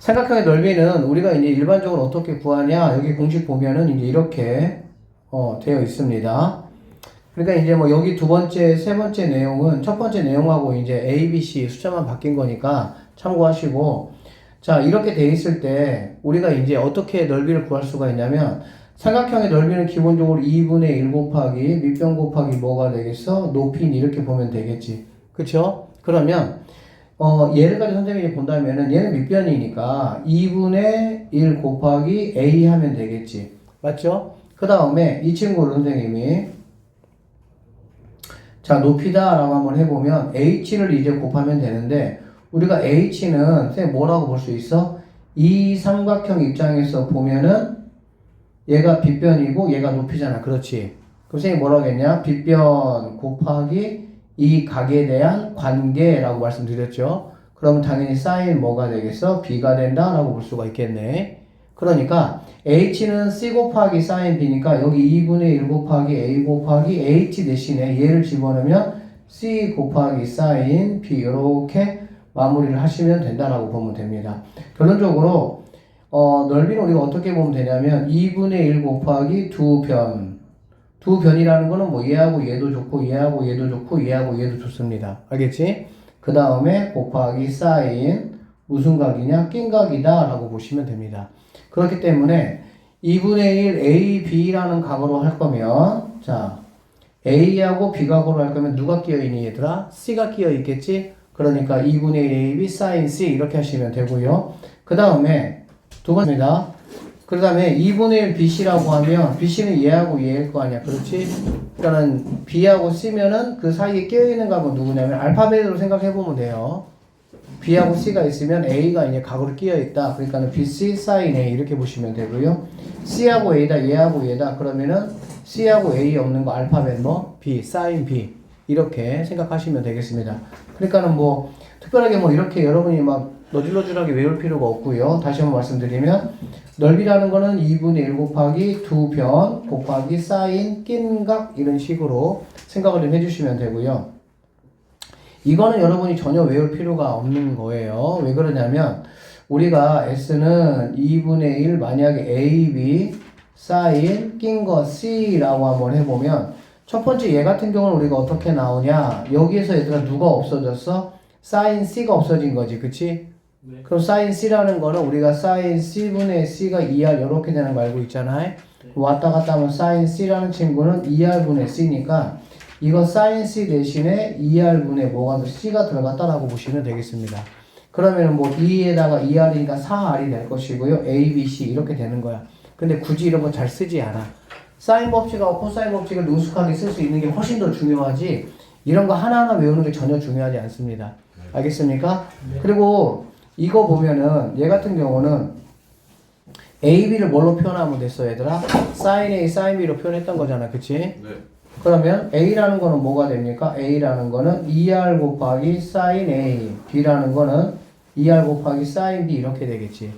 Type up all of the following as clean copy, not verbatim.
삼각형의 넓이는 우리가 이제 일반적으로 어떻게 구하냐? 여기 공식 보면은 이제 이렇게 되어 있습니다. 그러니까 이제 뭐 여기 두 번째, 세 번째 내용은 첫 번째 내용하고 이제 A, B, C 숫자만 바뀐 거니까 참고하시고, 자, 이렇게 돼 있을 때 우리가 이제 어떻게 넓이를 구할 수가 있냐면 삼각형의 넓이는 기본적으로 2분의 1 곱하기 밑변 곱하기 뭐가 되겠어? 높이는 이렇게 보면 되겠지. 그쵸? 그러면 얘를 가지고 선생님이 본다면은 얘는 밑변이니까 2분의 1 곱하기 A 하면 되겠지. 맞죠? 그 다음에 이 친구를 선생님이 자, 높이다 라고 한번 해보면 h를 이제 곱하면 되는데 우리가 h는 선생님 뭐라고 볼 수 있어? 이 삼각형 입장에서 보면은 얘가 빗변이고 얘가 높이잖아. 그렇지? 그럼 선생님 뭐라고 했냐? 빗변 곱하기 이 각에 대한 관계라고 말씀드렸죠. 그럼 당연히 사인 뭐가 되겠어? b가 된다 라고 볼 수가 있겠네. 그러니까 h는 c 곱하기 sin b니까 여기 2분의 1 곱하기 a 곱하기 h 대신에 얘를 집어넣으면 c 곱하기 sin b 이렇게 마무리를 하시면 된다라고 보면 됩니다. 결론적으로 넓이는 우리가 어떻게 보면 되냐면 2분의 1 곱하기 두 변이라는 거는 뭐 얘하고 얘도 좋고 얘하고 얘도 좋고 얘하고 얘도 좋습니다. 알겠지? 그 다음에 곱하기 sin 무슨 각이냐? 낀 각이다 라고 보시면 됩니다. 그렇기 때문에 2분의 1 A, B라는 각으로 할 거면 자 A하고 B 각으로 할 거면 누가 끼어 있니 얘들아? C가 끼어 있겠지? 그러니까 2분의 1 A, B, sin C 이렇게 하시면 되고요. 그 다음에 두 번째입니다. 그 다음에 2분의 1 BC라고 하면 BC는 얘하고 얘일 거 아니야. 그렇지? 그러니까는 B하고 C면은 그 사이에 끼어 있는 각은 누구냐면 알파벳으로 생각해 보면 돼요. B하고 C가 있으면 A가 이제 각으로 끼어 있다. 그러니까는 BC sin A 이렇게 보시면 되고요. C하고 A다, 얘하고 얘다. 그러면은 C하고 A 없는 거 알파벳 뭐 B, sin B 이렇게 생각하시면 되겠습니다. 그러니까는 뭐 특별하게 뭐 이렇게 여러분이 막 너질너질하게 외울 필요가 없고요. 다시 한번 말씀드리면 넓이라는 거는 2분의 1 곱하기 두 변 곱하기 sin 낀각 이런 식으로 생각을 좀 해주시면 되고요. 이거는 여러분이 전혀 외울 필요가 없는 거예요. 왜 그러냐면 우리가 S는 2분의 1 만약에 A, B, sin, 낀 거 C라고 한번 해보면 첫 번째 얘 같은 경우는 우리가 어떻게 나오냐 여기에서 얘들아 누가 없어졌어? sin C가 없어진 거지. 그치? 네. 그럼 sin C라는 거는 우리가 sin C분의 C가 2R 이렇게 되는 거 알고 있잖아요. 네. 왔다 갔다 하면 sin C라는 친구는 2R분의 C니까 이거 sin C 대신에 2R분의 뭐가 더 C가 들어갔다라고 보시면 되겠습니다. 그러면 뭐 2에다가 2R이니까 4R이 될 것이고요. A, B, C 이렇게 되는 거야. 근데 굳이 이런 거 잘 쓰지 않아. 사인 법칙하고 코사인 법칙을 능숙하게 쓸 수 있는 게 훨씬 더 중요하지 이런 거 하나하나 외우는 게 전혀 중요하지 않습니다. 알겠습니까? 네. 그리고 이거 보면은 얘 같은 경우는 A, B를 뭘로 표현하면 됐어 얘들아? sin A, sin B로 표현했던 거잖아. 그치? 네. 그러면 A라는 거는 뭐가 됩니까? A라는 거는 2R 곱하기 sin A, B라는 거는 2R 곱하기 sin B 이렇게 되겠지.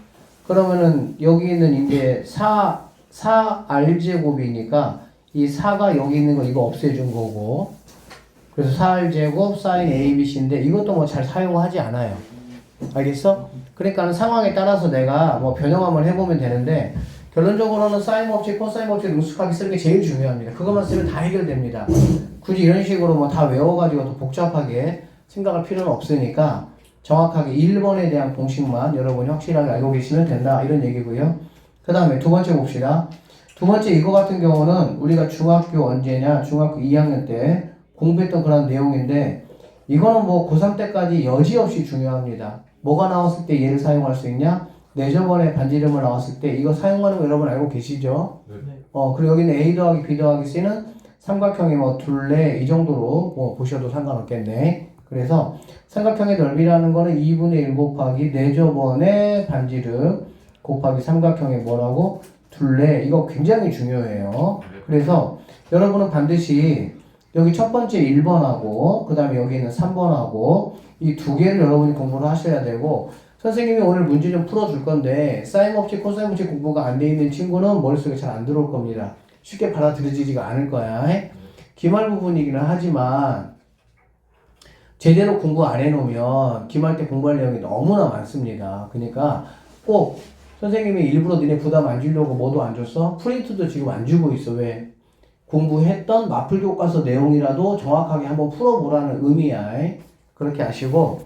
그러면은 여기 있는 이제 4R제곱이니까 이 4가 여기 있는 거 이거 없애준 거고 그래서 4R제곱 sin ABC인데 이것도 뭐 잘 사용하지 않아요. 알겠어? 그러니까 상황에 따라서 내가 뭐 변형함을 해보면 되는데 결론적으로는 사인 법칙, 코사인 법칙 능숙하게 쓰는 게 제일 중요합니다. 그것만 쓰면 다 해결됩니다. 굳이 이런 식으로 뭐 다 외워가지고 또 복잡하게 생각할 필요는 없으니까 정확하게 1번에 대한 공식만 여러분이 확실하게 알고 계시면 된다. 이런 얘기고요. 그 다음에 두 번째 봅시다. 두 번째 이거 같은 경우는 우리가 중학교 언제냐? 중학교 2학년 때 공부했던 그런 내용인데 이거는 뭐 고3 때까지 여지없이 중요합니다. 뭐가 나왔을 때 얘를 사용할 수 있냐? 내저번에 반지름을 나왔을 때 이거 사용하는 거 여러분 알고 계시죠? 네. 그리고 여기는 A 더하기 B 더하기 C는 삼각형이 뭐 둘레 이 정도로 뭐 보셔도 상관없겠네. 그래서 삼각형의 넓이라는 거는 2분의 1 곱하기 내저번에 반지름 곱하기 삼각형의 뭐라고? 둘레. 이거 굉장히 중요해요. 그래서 여러분은 반드시 여기 첫 번째 1번하고 그 다음에 여기 있는 3번하고 이 두 개를 여러분이 공부를 하셔야 되고 선생님이 오늘 문제 좀 풀어줄 건데 사인 법칙, 코사인 법칙 공부가 안 돼 있는 친구는 머릿속에 잘 안 들어올 겁니다. 쉽게 받아들여지지가 않을 거야. 기말 부분이기는 하지만 제대로 공부 안 해놓으면 기말 때 공부할 내용이 너무나 많습니다. 그러니까 꼭 선생님이 일부러 니네 부담 안 주려고 뭐도 안 줬어? 프린트도 지금 안 주고 있어. 왜? 공부했던 마플 교과서 내용이라도 정확하게 한번 풀어보라는 의미야. 그렇게 아시고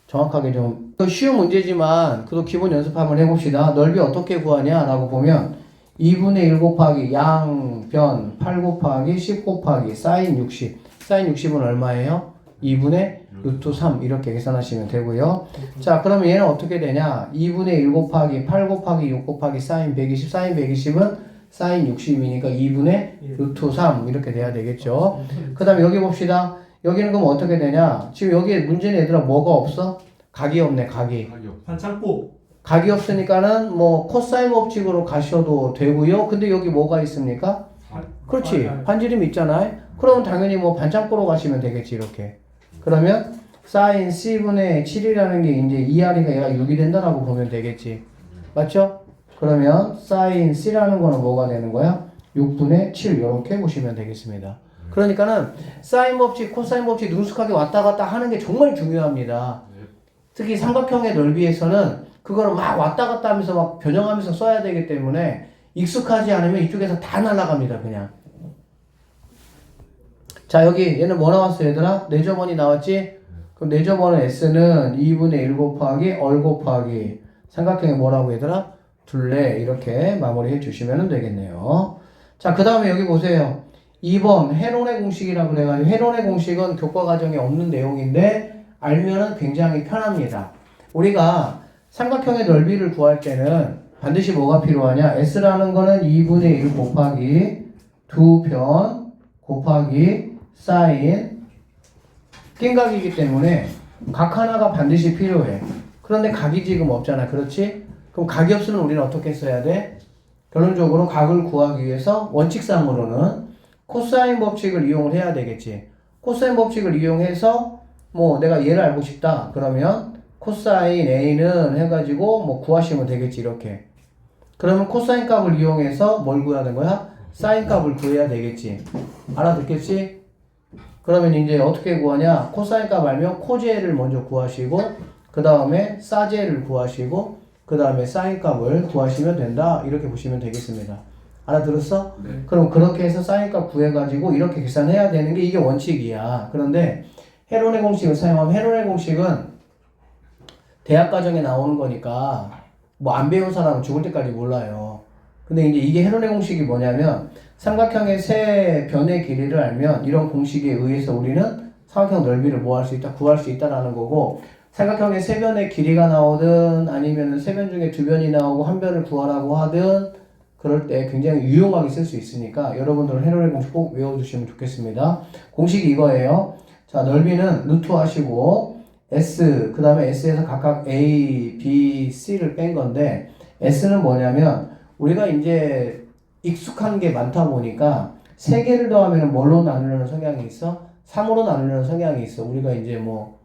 정확하게 좀 쉬운 문제지만 그래도 기본 연습 한번 해봅시다. 넓이 어떻게 구하냐 라고 보면 2분의 1 곱하기 양변 8 곱하기 10 곱하기 사인 60. 사인 60은 얼마예요? 2분의 루트 3 이렇게 계산하시면 되고요. 자, 그러면 얘는 어떻게 되냐? 2분의 1 곱하기 8 곱하기 6 곱하기 사인 120. 사인 120은 사인 60이니까 2분의 루트 3 이렇게 돼야 되겠죠. 그 다음에 여기 봅시다. 여기는 그럼 어떻게 되냐? 지금 여기에 문제는 얘들아 뭐가 없어? 각이 없네. 각이. 반창고. 각이 없으니까는 뭐 코사인 법칙으로 가셔도 되고요. 근데 여기 뭐가 있습니까? 그렇지. 반지름 있잖아요. 그러면 당연히 뭐 반창고로 가시면 되겠지. 이렇게. 그러면 사인 C분의 7이라는 게 이제 2R이가 얘가 6이 된다라고 보면 되겠지. 맞죠? 그러면 사인 C라는 거는 뭐가 되는 거야? 6분의 7 이렇게 보시면 되겠습니다. 그러니까는 사인 법칙, 코사인 법칙 능숙하게 왔다 갔다 하는 게 정말 중요합니다. 특히 삼각형의 넓이에서는 그거를 막 왔다 갔다 하면서 막 변형하면서 써야 되기 때문에 익숙하지 않으면 이쪽에서 다 날아갑니다. 그냥. 자, 여기 얘는 뭐 나왔어 얘들아? 내저번이 나왔지? 그럼 내저번은 S는 2분의 1 곱하기 얼 곱하기 삼각형이 뭐라고 얘들아? 둘레 이렇게 마무리해 주시면 되겠네요. 자, 그 다음에 여기 보세요. 2번 해논의 공식이라고 그래가지고 해논의 공식은 교과 과정에 없는 내용인데 알면은 굉장히 편합니다. 우리가 삼각형의 넓이를 구할 때는 반드시 뭐가 필요하냐? S라는 거는 2분의 1 곱하기 2변 곱하기 사인 띵각이기 때문에 각 하나가 반드시 필요해. 그런데 각이 지금 없잖아. 그렇지? 그럼 각이 없으면 우리는 어떻게 써야 돼? 결론적으로 각을 구하기 위해서 원칙상으로는 코사인 법칙을 이용을 해야 되겠지. 코사인 법칙을 이용해서 뭐 내가 얘를 알고 싶다. 그러면 코사인 A는 해가지고 뭐 구하시면 되겠지. 이렇게. 그러면 코사인 값을 이용해서 뭘 구하는 거야? 사인 값을 구해야 되겠지. 알아듣겠지? 그러면 이제 어떻게 구하냐? 코사인 값 알면 코제를 먼저 구하시고 그 다음에 사제를 구하시고 그 다음에 사인 값을 구하시면 된다. 이렇게 보시면 되겠습니다. 알아들었어? 네. 그럼 그렇게 해서 사인 값 구해가지고 이렇게 계산해야 되는 게 이게 원칙이야. 그런데 헤론의 공식을 사용하면 헤론의 공식은 대학 과정에 나오는 거니까 뭐 안 배운 사람은 죽을 때까지 몰라요. 근데 이제 이게 헤론의 공식이 뭐냐면 삼각형의 세 변의 길이를 알면 이런 공식에 의해서 우리는 삼각형 넓이를 뭐 할 수 있다? 구할 수 있다라는 거고 삼각형의 세 변의 길이가 나오든 아니면 세 변 중에 두 변이 나오고 한 변을 구하라고 하든 그럴 때 굉장히 유용하게 쓸 수 있으니까 여러분들은 헤론의 공식 꼭 외워두시면 좋겠습니다. 공식이 이거예요. 자, 넓이는 루트 하시고 S 그 다음에 S에서 각각 A, B, C를 뺀 건데 S는 뭐냐면 우리가 이제 익숙한 게 많다 보니까 세 개를 더하면 뭘로 나누려는 성향이 있어? 3으로 나누려는 성향이 있어. 우리가 이제 뭐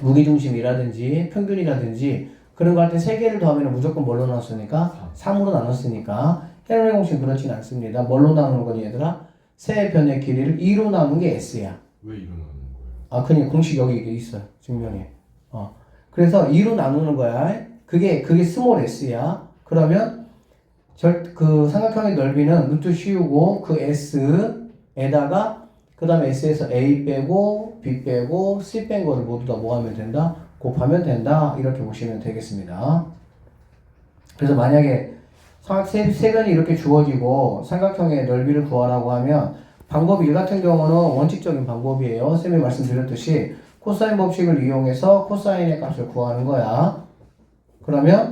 무게중심이라든지 평균이라든지 그런 거 할 때 세 개를 더하면 무조건 뭘로 나눴으니까? 3으로 나눴으니까 헤론의 공식은 그렇진 않습니다. 뭘로 나누는 거니 얘들아? 세 변의 길이를 2로 나누는 게 S야. 왜 이러는 거예요? 아, 그냥 공식 여기 있어. 증명해. 그래서 2로 나누는 거야. 그게 스몰 s야. 그러면 그 삼각형의 넓이는 루트 씌우고 그 s에다가 그 다음에 s에서 a 빼고 b 빼고 c 뺀 거를 모두 다 뭐 하면 된다? 곱하면 된다. 이렇게 보시면 되겠습니다. 그래서 만약에 세 변이 이렇게 주어지고 삼각형의 넓이를 구하라고 하면 방법 1 같은 경우는 원칙적인 방법이에요. 쌤이 말씀드렸듯이 코사인 법칙을 이용해서 코사인의 값을 구하는 거야. 그러면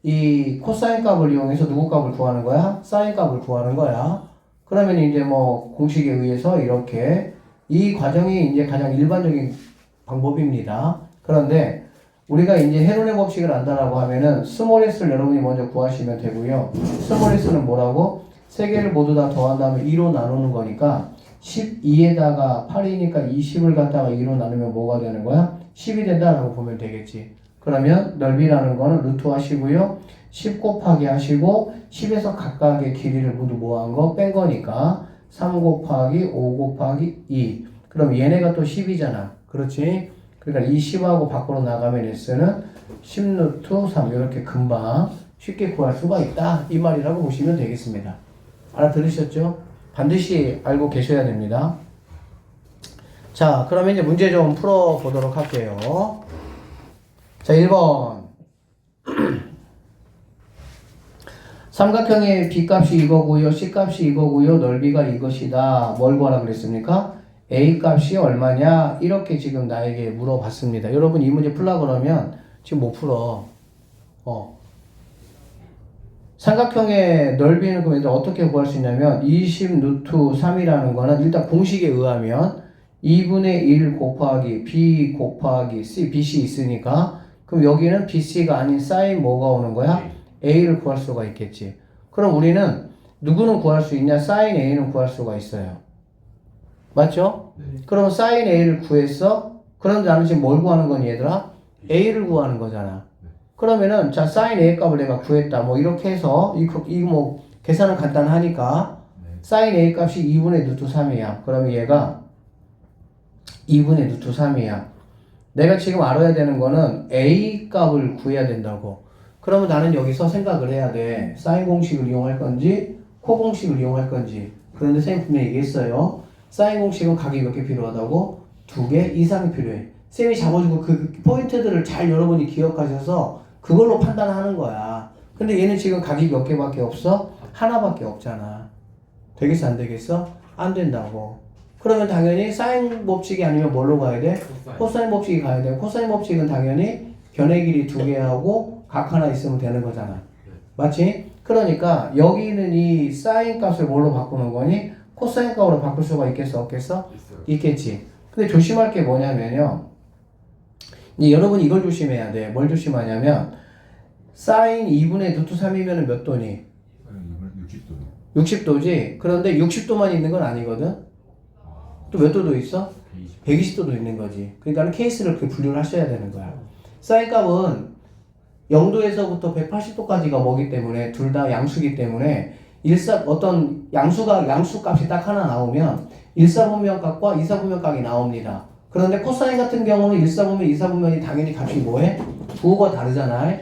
이 코사인 값을 이용해서 누구 값을 구하는 거야? 사인 값을 구하는 거야. 그러면 이제 뭐 공식에 의해서 이렇게 이 과정이 이제 가장 일반적인 방법입니다. 그런데 우리가 이제 헤론의 법칙을 안다라고 하면은 스몰 s를 여러분이 먼저 구하시면 되고요. 스몰 s는 뭐라고? 세 개를 모두 다 더한 다음에 2로 나누는 거니까 12에다가 8이니까 20을 갖다가 2로 나누면 뭐가 되는 거야? 10이 된다라고 보면 되겠지. 그러면 넓이라는 거는 루트 하시고요. 10 곱하기 하시고 10에서 각각의 길이를 모두 모아한 거 뺀 거니까 3 곱하기 5 곱하기 2. 그럼 얘네가 또 10이잖아. 그렇지? 그러니까 이 10하고 밖으로 나가면 S는 10루트 3 이렇게 금방 쉽게 구할 수가 있다 이 말이라고 보시면 되겠습니다. 알아들으셨죠? 반드시 알고 계셔야 됩니다. 자, 그러면 이제 문제 좀 풀어보도록 할게요. 자, 1번. 삼각형의 B값이 이거고요. C값이 이거고요. 넓이가 이것이다. 뭘 구하라 그랬습니까? A값이 얼마냐? 이렇게 지금 나에게 물어봤습니다. 여러분 이 문제 풀라 그러면 지금 못 풀어. 삼각형의 넓이는 그럼 어떻게 구할 수 있냐면 20루트 3이라는 거는 일단 공식에 의하면 2분의 1 곱하기 B 곱하기 C, BC 있으니까 그럼 여기는 BC가 아닌 사인 뭐가 오는 거야? A를 구할 수가 있겠지. 그럼 우리는 누구는 구할 수 있냐? 사인 A는 구할 수가 있어요. 맞죠? 네. 그러면 사인 A를 구했어? 그럼 나는 지금 뭘 구하는 거니 얘들아? A를 구하는 거잖아. 그러면은 자 사인 A 값을 내가 구했다. 뭐 이렇게 해서 이거 뭐 계산은 간단하니까 사인 A 값이 2분의 루트 3이야. 그러면 얘가 2분의 루트 3이야. 내가 지금 알아야 되는 거는 A 값을 구해야 된다고. 그러면 나는 여기서 생각을 해야 돼. 사인 공식을 이용할 건지 코 공식을 이용할 건지. 그런데 선생님 분명히 얘기했어요. 사인 공식은 각이 몇 개 필요하다고? 2개 이상이 필요해. 쌤이 잡아주고 그 포인트들을 잘 여러분이 기억하셔서 그걸로 판단하는 거야. 근데 얘는 지금 각이 몇 개밖에 없어? 하나밖에 없잖아. 되겠어 안 되겠어? 안 된다고. 그러면 당연히 사인 법칙이 아니면 뭘로 가야 돼? 코사인 법칙이 가야 돼. 코사인 법칙은 당연히 변의 길이 2개하고 각 하나 있으면 되는 거잖아. 맞지? 그러니까 여기 있는 이 사인 값을 뭘로 바꾸는 거니? 코사인 값으로 바꿀 수가 있겠어 없겠어? 있겠지. 근데 조심할 게 뭐냐면요. 이제 여러분 이걸 조심해야 돼. 뭘 조심하냐면 사인 2분의 루트 3이면 몇 도니? 60도요. 60도지? 그런데 60도만 있는 건 아니거든? 또 몇 도도 있어? 120도도 있는 거지. 그러니까 케이스를 그렇게 분류를 하셔야 되는 거야. 사인 값은 0도에서부터 180도까지가 뭐기 때문에 둘 다 양수기 때문에 어떤 양수 값이 딱 하나 나오면 1사분면각과 2사분면각이 나옵니다. 그런데 코사인 같은 경우는 1사분면, 2사분면이 당연히 값이 뭐해? 부호가 다르잖아.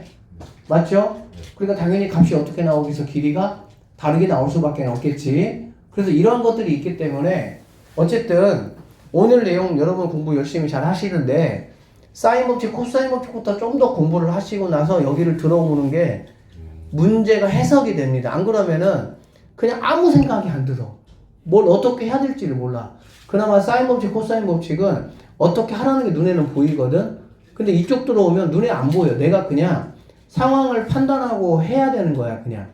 맞죠? 그러니까 당연히 값이 어떻게 나오겠어? 길이가 다르게 나올 수밖에 없겠지. 그래서 이런 것들이 있기 때문에 어쨌든 오늘 내용 여러분 공부 열심히 잘 하시는데 사인 법칙, 코사인 법칙부터 좀 더 공부를 하시고 나서 여기를 들어오는 게 문제가 해석이 됩니다. 안 그러면은 그냥 아무 생각이 안 들어. 뭘 어떻게 해야 될지를 몰라. 그나마 사인 법칙, 코사인 법칙은 어떻게 하라는 게 눈에는 보이거든? 근데 이쪽 들어오면 눈에 안 보여. 내가 그냥 상황을 판단하고 해야 되는 거야, 그냥.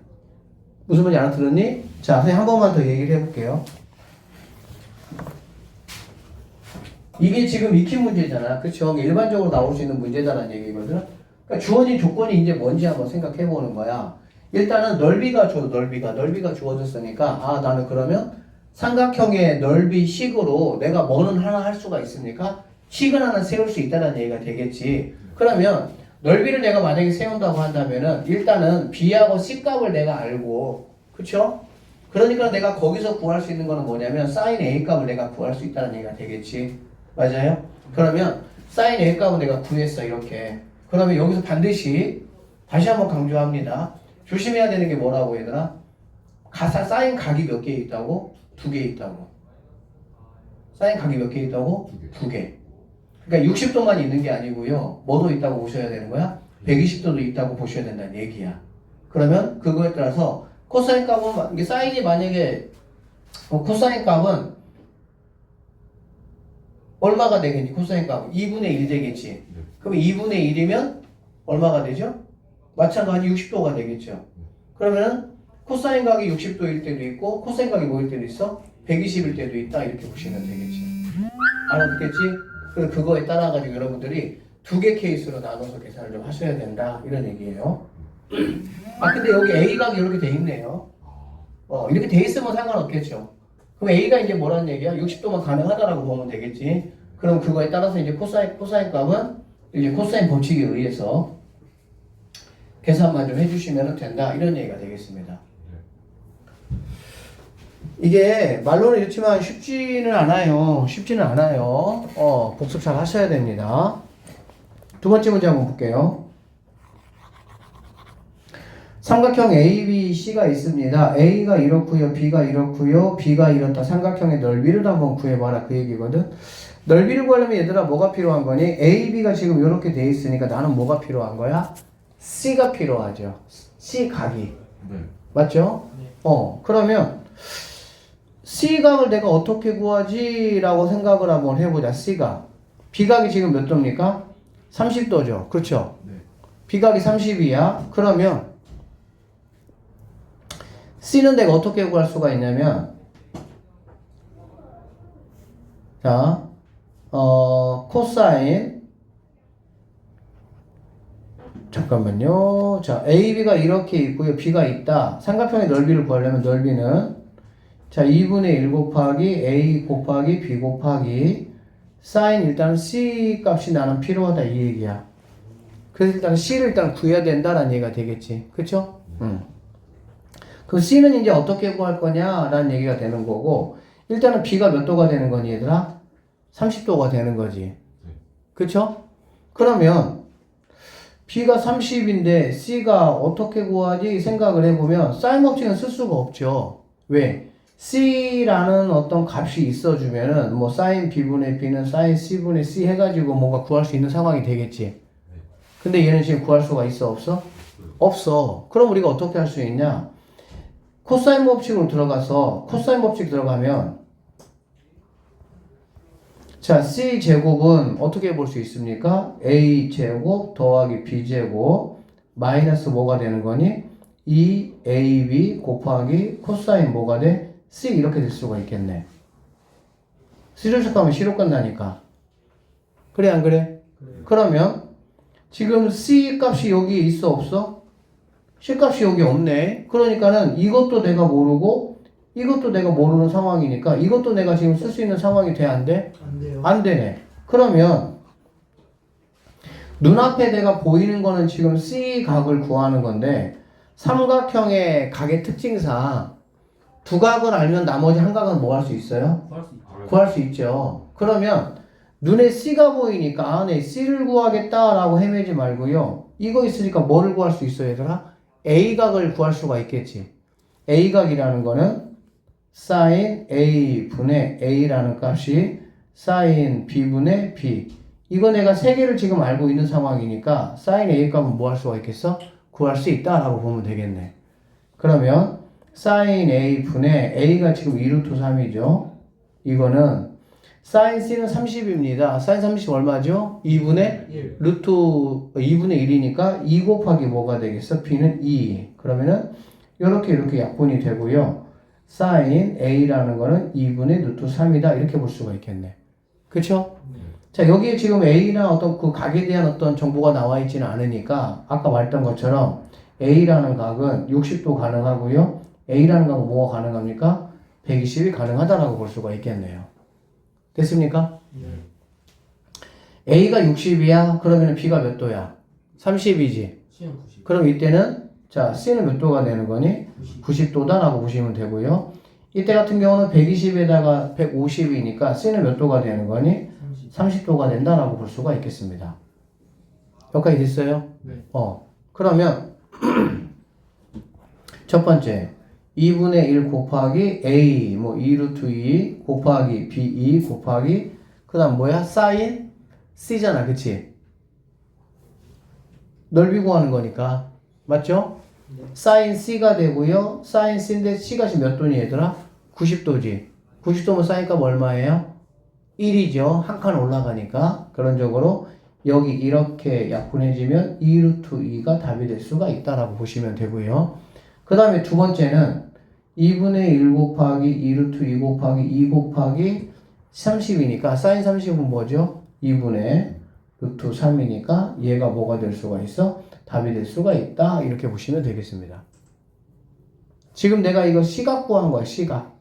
무슨 말인지 알아들었니? 자, 선생님 한 번만 더 얘기를 해볼게요. 이게 지금 익힌 문제잖아. 그쵸? 일반적으로 나올 수 있는 문제다라는 얘기거든? 그러니까 주어진 조건이 이제 뭔지 한번 생각해 보는 거야. 일단은 넓이가 주어졌으니까, 아, 나는 그러면 삼각형의 넓이 식으로 내가 뭐는 하나 할 수가 있습니까? 식은 하나 세울 수 있다는 얘기가 되겠지. 그러면 넓이를 내가 만약에 세운다고 한다면은 일단은 B하고 C 값을 내가 알고, 그쵸? 그러니까 내가 거기서 구할 수 있는 거는 뭐냐면 사인 A 값을 내가 구할 수 있다는 얘기가 되겠지. 맞아요? 그러면 사인 A 값은 내가 구했어, 이렇게. 그러면 여기서 반드시 다시 한번 강조합니다. 조심해야 되는 게 뭐라고 얘들아? 사인 각이 몇 개 있다고? 2개 있다고. 사인 각이 몇 개 있다고? 2개. 그러니까 60도만 있는 게 아니고요. 뭐도 있다고 보셔야 되는 거야? 120도도 있다고 보셔야 된다는 얘기야. 그러면 그거에 따라서 코사인 값은 이게 사인이 만약에 코사인 값은 얼마가 되겠니? 코사인 값은 2분의 1 되겠지. 그럼 2분의 1이면 얼마가 되죠? 마찬가지 60도가 되겠죠. 그러면은 코사인 각이 60도일 때도 있고 코사인 각이 뭐일 때도 있어? 120일 때도 있다. 이렇게 보시면 되겠지. 알아듣겠지? 그래서 그거에 따라 가지고 여러분들이 2개 케이스로 나눠서 계산을 좀 하셔야 된다. 이런 얘기예요. 아 근데 여기 A각이 이렇게 돼 있네요. 이렇게 돼 있으면 상관없겠죠. 그럼 A가 이제 뭐라는 얘기야? 60도만 가능하다라고 보면 되겠지. 그럼 그거에 따라서 이제 코사인 값은 이제 코사인 법칙에 의해서 계산만 좀 해주시면 된다. 이런 얘기가 되겠습니다. 이게 말로는 이렇지만 쉽지는 않아요. 복습 잘 하셔야 됩니다. 두 번째 문제 한번 볼게요. 삼각형 ABC가 있습니다. A가 이렇고요. B가 이렇고요. B가 이렇다. 삼각형의 넓이를 한번 구해봐라. 그 얘기거든. 넓이를 구하려면 얘들아 뭐가 필요한 거니? AB가 지금 이렇게 돼 있으니까 나는 뭐가 필요한 거야? C가 필요하죠. C각이. 네. 맞죠? 그러면 C각을 내가 어떻게 구하지? 라고 생각을 한번 해보자. C각. B각이 지금 몇 도입니까? 30도죠. 그렇죠? 네. B각이 30이야. 그러면 C는 내가 어떻게 구할 수가 있냐면, 자, 코사인, 잠깐만요. 자, AB가 이렇게 있고요. B가 있다. 삼각형의 넓이를 구하려면 넓이는, 자, 2분의 1 곱하기 A 곱하기 B 곱하기 사인 일단 C 값이 나는 필요하다 이 얘기야. 그래서 일단 C를 일단 구해야 된다라는 얘기가 되겠지. 그쵸? 그 C는 이제 어떻게 구할 거냐라는 얘기가 되는 거고, 일단은 B가 몇 도가 되는 거니 얘들아? 30도가 되는 거지. 그쵸? 그러면 B가 30인데 C가 어떻게 구하지 생각을 해보면 사인 법칙은 쓸 수가 없죠. 왜? C라는 어떤 값이 있어주면은 뭐 사인 B분의 B는 사인 C분의 C 해가지고 뭔가 구할 수 있는 상황이 되겠지. 근데 얘는 지금 구할 수가 있어 없어? 없어. 그럼 우리가 어떻게 할 수 있냐? 코사인 법칙으로 들어가서 코사인 법칙 들어가면 자 C제곱은 어떻게 볼 수 있습니까? A제곱 더하기 B제곱 마이너스 뭐가 되는 거니? 2AB 곱하기 코사인 뭐가 돼? C 이렇게 될 수가 있겠네. C를 곱하면 C로 끝나니까. 그래 안 그래? 그러면 지금 C 값이 여기에 있어 없어? C 값이 여기 없네. 그러니까는 이것도 내가 모르고 이것도 내가 모르는 상황이니까 이것도 내가 지금 쓸 수 있는 상황이 돼 안 돼? 안 돼요. 안 되네. 그러면 눈앞에 내가 보이는 거는 지금 C 각을 구하는 건데 삼각형의 각의 특징상 두 각을 알면 나머지 한 각은 뭐 할 수 있어요? 구할 수 있죠. 구할 수 있죠. 그러면 눈에 C가 보이니까 아, 네, C를 구하겠다라고 헤매지 말고요. 이거 있으니까 뭐를 구할 수 있어요, 얘들아? A각을 구할 수가 있겠지. A각이라는 거는 sin A분의 A라는 값이 sin B분의 B. 이거 내가 세 개를 지금 알고 있는 상황이니까 sin A 값은 뭐 할 수가 있겠어? 구할 수 있다라고 보면 되겠네. 그러면 sin A분의 A가 지금 2루트 3이죠. 이거는 sin C는 30입니다. sin 30 얼마죠? 2분의 1. 루트 2분의 1이니까 2 곱하기 뭐가 되겠어? B는 2. 그러면은 이렇게 약분이 되고요. sin A라는 거는 2분의 루트 3이다. 이렇게 볼 수가 있겠네. 그쵸? 자, 여기에 지금 A나 어떤 그 각에 대한 어떤 정보가 나와 있지는 않으니까 아까 말했던 것처럼 A라는 각은 60도 가능하고요. A라는 각은 뭐가 가능합니까? 120이 가능하다라고 볼 수가 있겠네요. 됐습니까? A가 60이야? 그러면 B가 몇 도야? 30이지. C는 90. 그럼 이때는 자 C는 몇 도가 되는 거니? 90도다라고 보시면 되고요. 이때 같은 경우는 120에다가 150이니까 C는 몇 도가 되는 거니? 30도가 된다라고 볼 수가 있겠습니다. 여기까지 됐어요? 네. 그러면 첫 번째 2분의 1 곱하기 A 뭐 2루트 2 곱하기 B2 곱하기 그 다음 뭐야? 사인 C잖아. 그치? 넓이 구하는 거니까 맞죠? 네. 사인 C가 되고요. 사인 C인데 C가 지금 몇 도니 얘들아? 90도지. 90도면 사인 값 얼마예요? 1이죠. 한 칸 올라가니까. 그런 적으로 여기 이렇게 약분해지면 2루트 2가 답이 될 수가 있다라고 보시면 되고요. 그 다음에 두 번째는 2분의 1 곱하기 2루트 2 곱하기 2 곱하기 30이니까 사인 30은 뭐죠? 2분의 루트 3이니까 얘가 뭐가 될 수가 있어? 답이 될 수가 있다. 이렇게 보시면 되겠습니다. 지금 내가 이거 시각 구한 거야. 시각.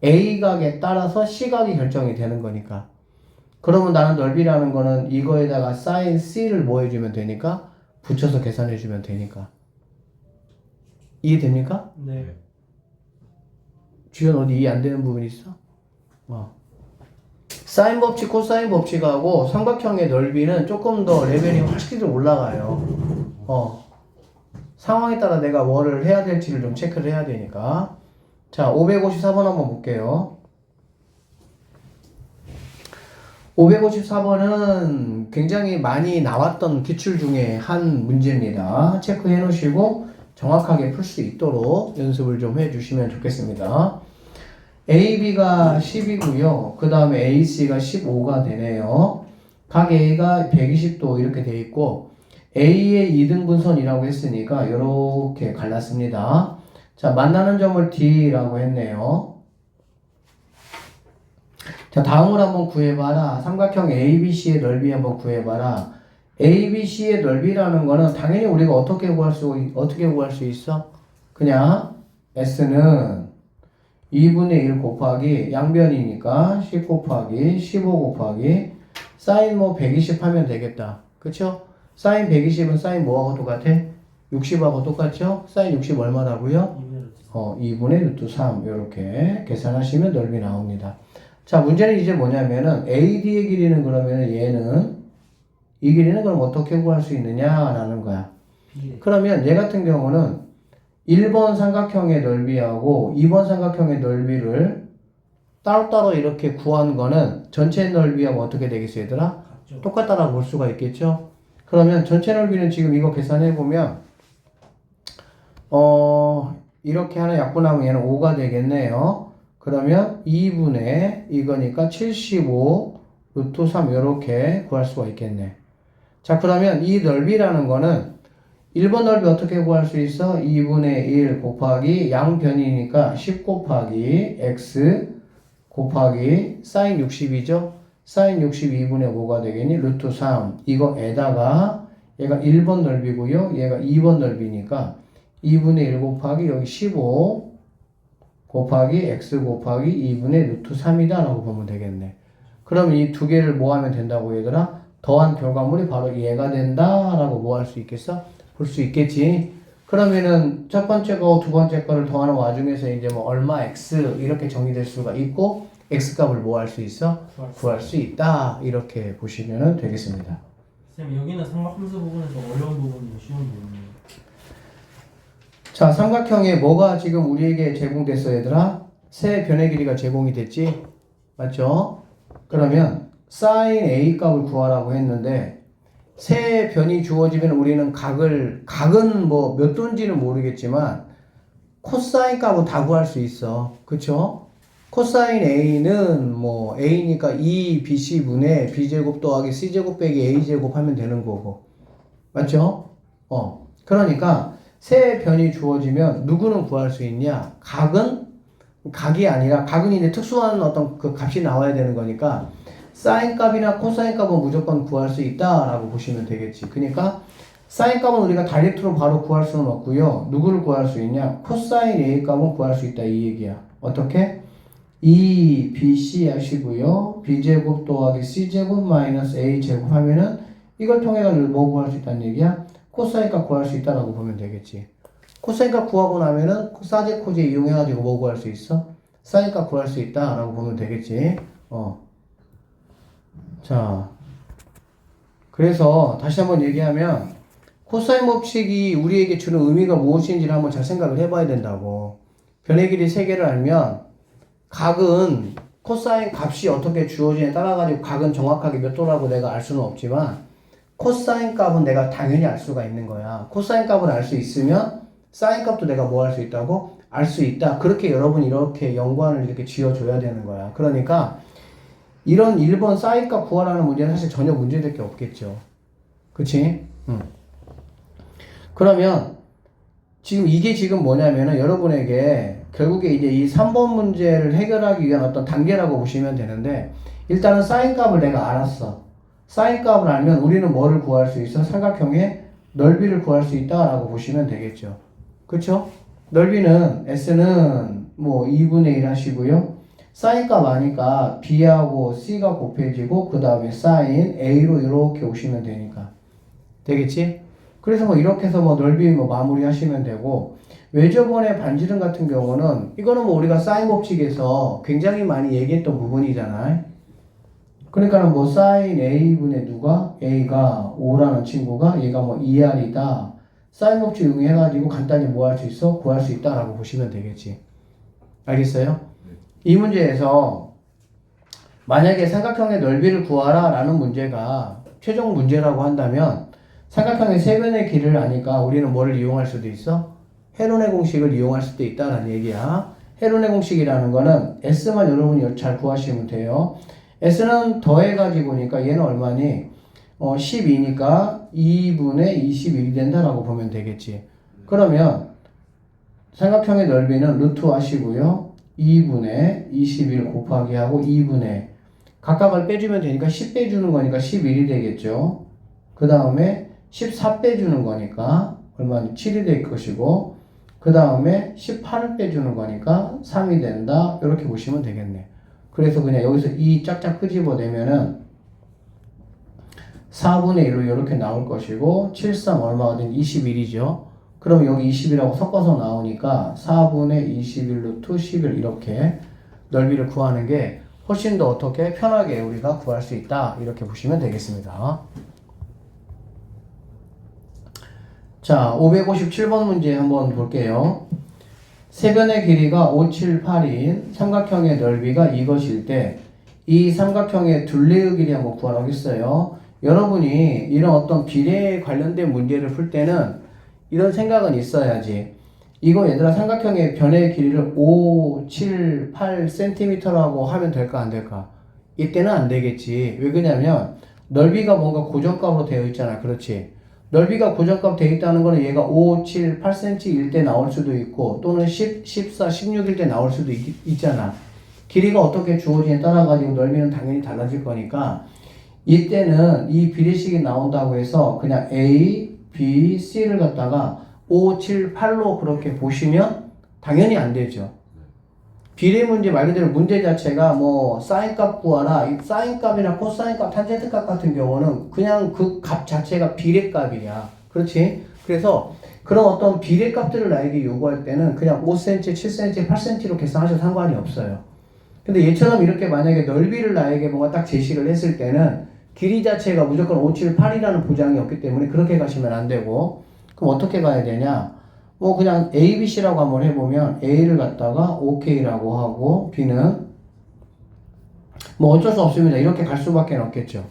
A각에 따라서 C각이 결정이 되는 거니까. 그러면 나는 넓이라는 거는 이거에다가 sin C를 뭐 해주면 되니까 붙여서 계산해주면 되니까. 이해됩니까? 네. 주연 어디 이해 안 되는 부분 있어? 사인 법칙, 코사인 법칙하고 삼각형의 넓이는 조금 더 레벨이 확실히 올라가요. 상황에 따라 내가 뭐를 해야 될지를 좀 체크를 해야 되니까. 자, 554번 한번 볼게요. 554번은 굉장히 많이 나왔던 기출 중에 한 문제입니다. 체크해 놓으시고 정확하게 풀 수 있도록 연습을 좀 해 주시면 좋겠습니다. AB가 10이고요. 그 다음에 AC가 15가 되네요. 각 A가 120도 이렇게 돼 있고 A의 2등분선이라고 했으니까 이렇게 갈랐습니다. 자, 만나는 점을 D라고 했네요. 자, 다음을 한번 구해봐라. 삼각형 ABC의 넓이 한번 구해봐라. ABC의 넓이라는 거는 당연히 우리가 어떻게 구할 수 있어? 그냥 S는 2분의 1 곱하기 양변이니까 10 곱하기 15 곱하기 사인 뭐 120 하면 되겠다. 그쵸? 사인 120은 사인 뭐하고 똑같아? 60하고 똑같죠? 사인 60 얼마라고요? 2분의 루트 3 이렇게 계산하시면 넓이 나옵니다. 자, 문제는 이제 뭐냐면은 AD의 길이는 그러면 얘는 이 길이는 그럼 어떻게 구할 수 있느냐라는 거야. 그러면 얘 같은 경우는 1번 삼각형의 넓이하고 2번 삼각형의 넓이를 따로따로 이렇게 구한 거는 전체 넓이하고 어떻게 되겠어요, 얘들아? 똑같다라고 볼 수가 있겠죠? 그러면 전체 넓이는 지금 이거 계산해보면 이렇게 하나 약분하면 얘는 5가 되겠네요. 그러면 2분의 이거니까 75 루트 3 이렇게 구할 수가 있겠네. 자, 그러면 이 넓이라는 거는 1번 넓이 어떻게 구할 수 있어? 2분의 1 곱하기 양변이니까 10 곱하기 x 곱하기 사인 60이죠? 사인 62분의 5가 되겠니? 루트 3 이거에다가 얘가 1번 넓이고요. 얘가 2번 넓이니까 2분의 1 곱하기 여기 15 곱하기 x 곱하기 2분의 루트 3이다 라고 보면 되겠네. 그럼 이 두 개를 뭐 하면 된다고 얘들아? 더한 결과물이 바로 얘가 된다 라고 뭐 할 수 있겠어? 볼 수 있겠지. 그러면은 첫 번째 거, 두 번째 거를 더하는 와중에서 이제 뭐 얼마 x 이렇게 정의될 수가 있고 x 값을 뭐 할 수 있어? 구할 수 있다. 이렇게 보시면 되겠습니다. 쌤, 여기는 삼각함수 부분에서 어려운 부분이 쉬운 부분이에요. 자, 삼각형에 뭐가 지금 우리에게 제공됐어, 얘들아? 세 변의 길이가 제공이 됐지? 맞죠? 그러면 sin A 값을 구하라고 했는데 세 변이 주어지면 우리는 각은 뭐 몇 도인지는 모르겠지만 코사인 값은 다 구할 수 있어. 그쵸? 코사인 A는 뭐 A니까 2BC분의 B제곱 더하기 C제곱 빼기 A제곱 하면 되는 거고. 맞죠? 그러니까 세 변이 주어지면 누구는 구할 수 있냐? 각이 아니라 각은 이제 특수한 어떤 그 값이 나와야 되는 거니까 사인 값이나 코사인 값은 무조건 구할 수 있다라고 보시면 되겠지. 그러니까 사인 값은 우리가 다이렉트로 바로 구할 수는 없고요. 누구를 구할 수 있냐? 코사인 A 값은 구할 수 있다 이 얘기야. 어떻게? 2BC 하시고요. B제곱 더하기 C제곱 마이너스 A제곱 하면은 이걸 통해 가지고 뭐 구할 수 있다는 얘기야? 코사인 값 구할 수 있다라고 보면 되겠지. 코사인 값 구하고 나면은 사제 코제 이용해 가지고 뭐 구할 수 있어? 사인 값 구할 수 있다라고 보면 되겠지. 자, 그래서 다시 한번 얘기하면 코사인 법칙이 우리에게 주는 의미가 무엇인지를 한번 잘 생각을 해봐야 된다고. 변의 길이 3개를 알면 각은 코사인 값이 어떻게 주어지냐에 따라 가지고 각은 정확하게 몇 도라고 내가 알 수는 없지만 코사인 값은 내가 당연히 알 수가 있는 거야. 코사인 값을 알 수 있으면 사인 값도 내가 뭐 할 수 있다고? 알 수 있다. 그렇게 여러분 이렇게 연관을 이렇게 지어줘야 되는 거야. 그러니까 이런 1번 사인 값 구하라는 문제는 사실 전혀 문제될 게 없겠죠. 그치? 그러면 지금 이게 지금 뭐냐면은 여러분에게 결국에 이제 이 3번 문제를 해결하기 위한 어떤 단계라고 보시면 되는데 일단은 사인 값을 내가 알았어. 사인 값을 알면 우리는 뭐를 구할 수 있어? 삼각형의 넓이를 구할 수 있다라고 보시면 되겠죠. 그쵸? 넓이는 S는 뭐 2분의 1 하시고요. 사인 값 아니까 B하고 C가 곱해지고 그 다음에 사인 A로 이렇게 오시면 되니까 되겠지? 그래서 뭐 이렇게 해서 뭐 넓이 뭐 마무리 하시면 되고 외접원의 반지름 같은 경우는 이거는 뭐 우리가 사인 법칙에서 굉장히 많이 얘기했던 부분이잖아요. 그러니까는 뭐 사인 A분의 누가? A가 5라는 친구가 얘가 뭐 2R이다. 사인 법칙 이용해가지고 간단히 뭐 할 수 있어? 구할 수 있다라고 보시면 되겠지. 알겠어요? 이 문제에서 만약에 삼각형의 넓이를 구하라 라는 문제가 최종 문제라고 한다면 삼각형의 세변의 길이를 아니까 우리는 뭐를 이용할 수도 있어? 헤론의 공식을 이용할 수도 있다라는 얘기야. 헤론의 공식이라는 거는 S만 여러분이 잘 구하시면 돼요. S는 더해가지고니까 얘는 얼마니? 12니까 2분의 21이 된다라고 보면 되겠지. 그러면 삼각형의 넓이는 루트 하시고요. 2분의 21 곱하기 하고 2분의 각각을 빼주면 되니까 10 빼주는 거니까 11이 되겠죠. 그 다음에 14 빼주는 거니까 얼마니? 7이 될 것이고 그 다음에 18을 빼주는 거니까 3이 된다. 이렇게 보시면 되겠네. 그래서 그냥 여기서 이 짝짝 끄집어내면은 4분의 1로 이렇게 나올 것이고 7, 3 얼마가 된 21이죠. 그럼 여기 20이라고 섞어서 나오니까 4분의 21 루트 11 이렇게 넓이를 구하는 게 훨씬 더 어떻게 편하게 우리가 구할 수 있다. 이렇게 보시면 되겠습니다. 자, 557번 문제 한번 볼게요. 세변의 길이가 5, 7, 8인 삼각형의 넓이가 이것일 때 이 삼각형의 둘레의 길이 한번 구하라고 했어요. 여러분이 이런 어떤 비례에 관련된 문제를 풀 때는 이런 생각은 있어야지. 이거 얘들아 삼각형의 변의 길이를 5, 7, 8cm라고 하면 될까 안 될까? 이때는 안 되겠지. 왜 그러냐면 넓이가 뭔가 고정값으로 되어 있잖아. 그렇지? 넓이가 고정값 되어 있다는 거는 얘가 5, 7, 8cm일 때 나올 수도 있고 또는 10, 14, 16일 때 나올 수도 있잖아. 길이가 어떻게 주어지냐에 따라 가지고 넓이는 당연히 달라질 거니까 이때는 이 비례식이 나온다고 해서 그냥 A, B, C를 갖다가 5, 7, 8로 그렇게 보시면 당연히 안 되죠. 비례 문제 말 그대로 문제 자체가 뭐 사인값 구하라, 이 사인값이나 코사인값, 탄젠트값 같은 경우는 그냥 그 값 자체가 비례값이야. 그렇지? 그래서 그런 어떤 비례값들을 나에게 요구할 때는 그냥 5cm, 7cm, 8cm로 계산하셔도 상관이 없어요. 근데 얘처럼 이렇게 만약에 넓이를 나에게 뭔가 딱 제시를 했을 때는 길이 자체가 무조건 5, 7, 8이라는 보장이 없기 때문에 그렇게 가시면 안 되고 그럼 어떻게 가야 되냐? 뭐 그냥 A, B, C라고 한번 해보면 A를 갖다가 OK라고 하고 B는 뭐 어쩔 수 없습니다. 이렇게 갈 수밖에 없겠죠.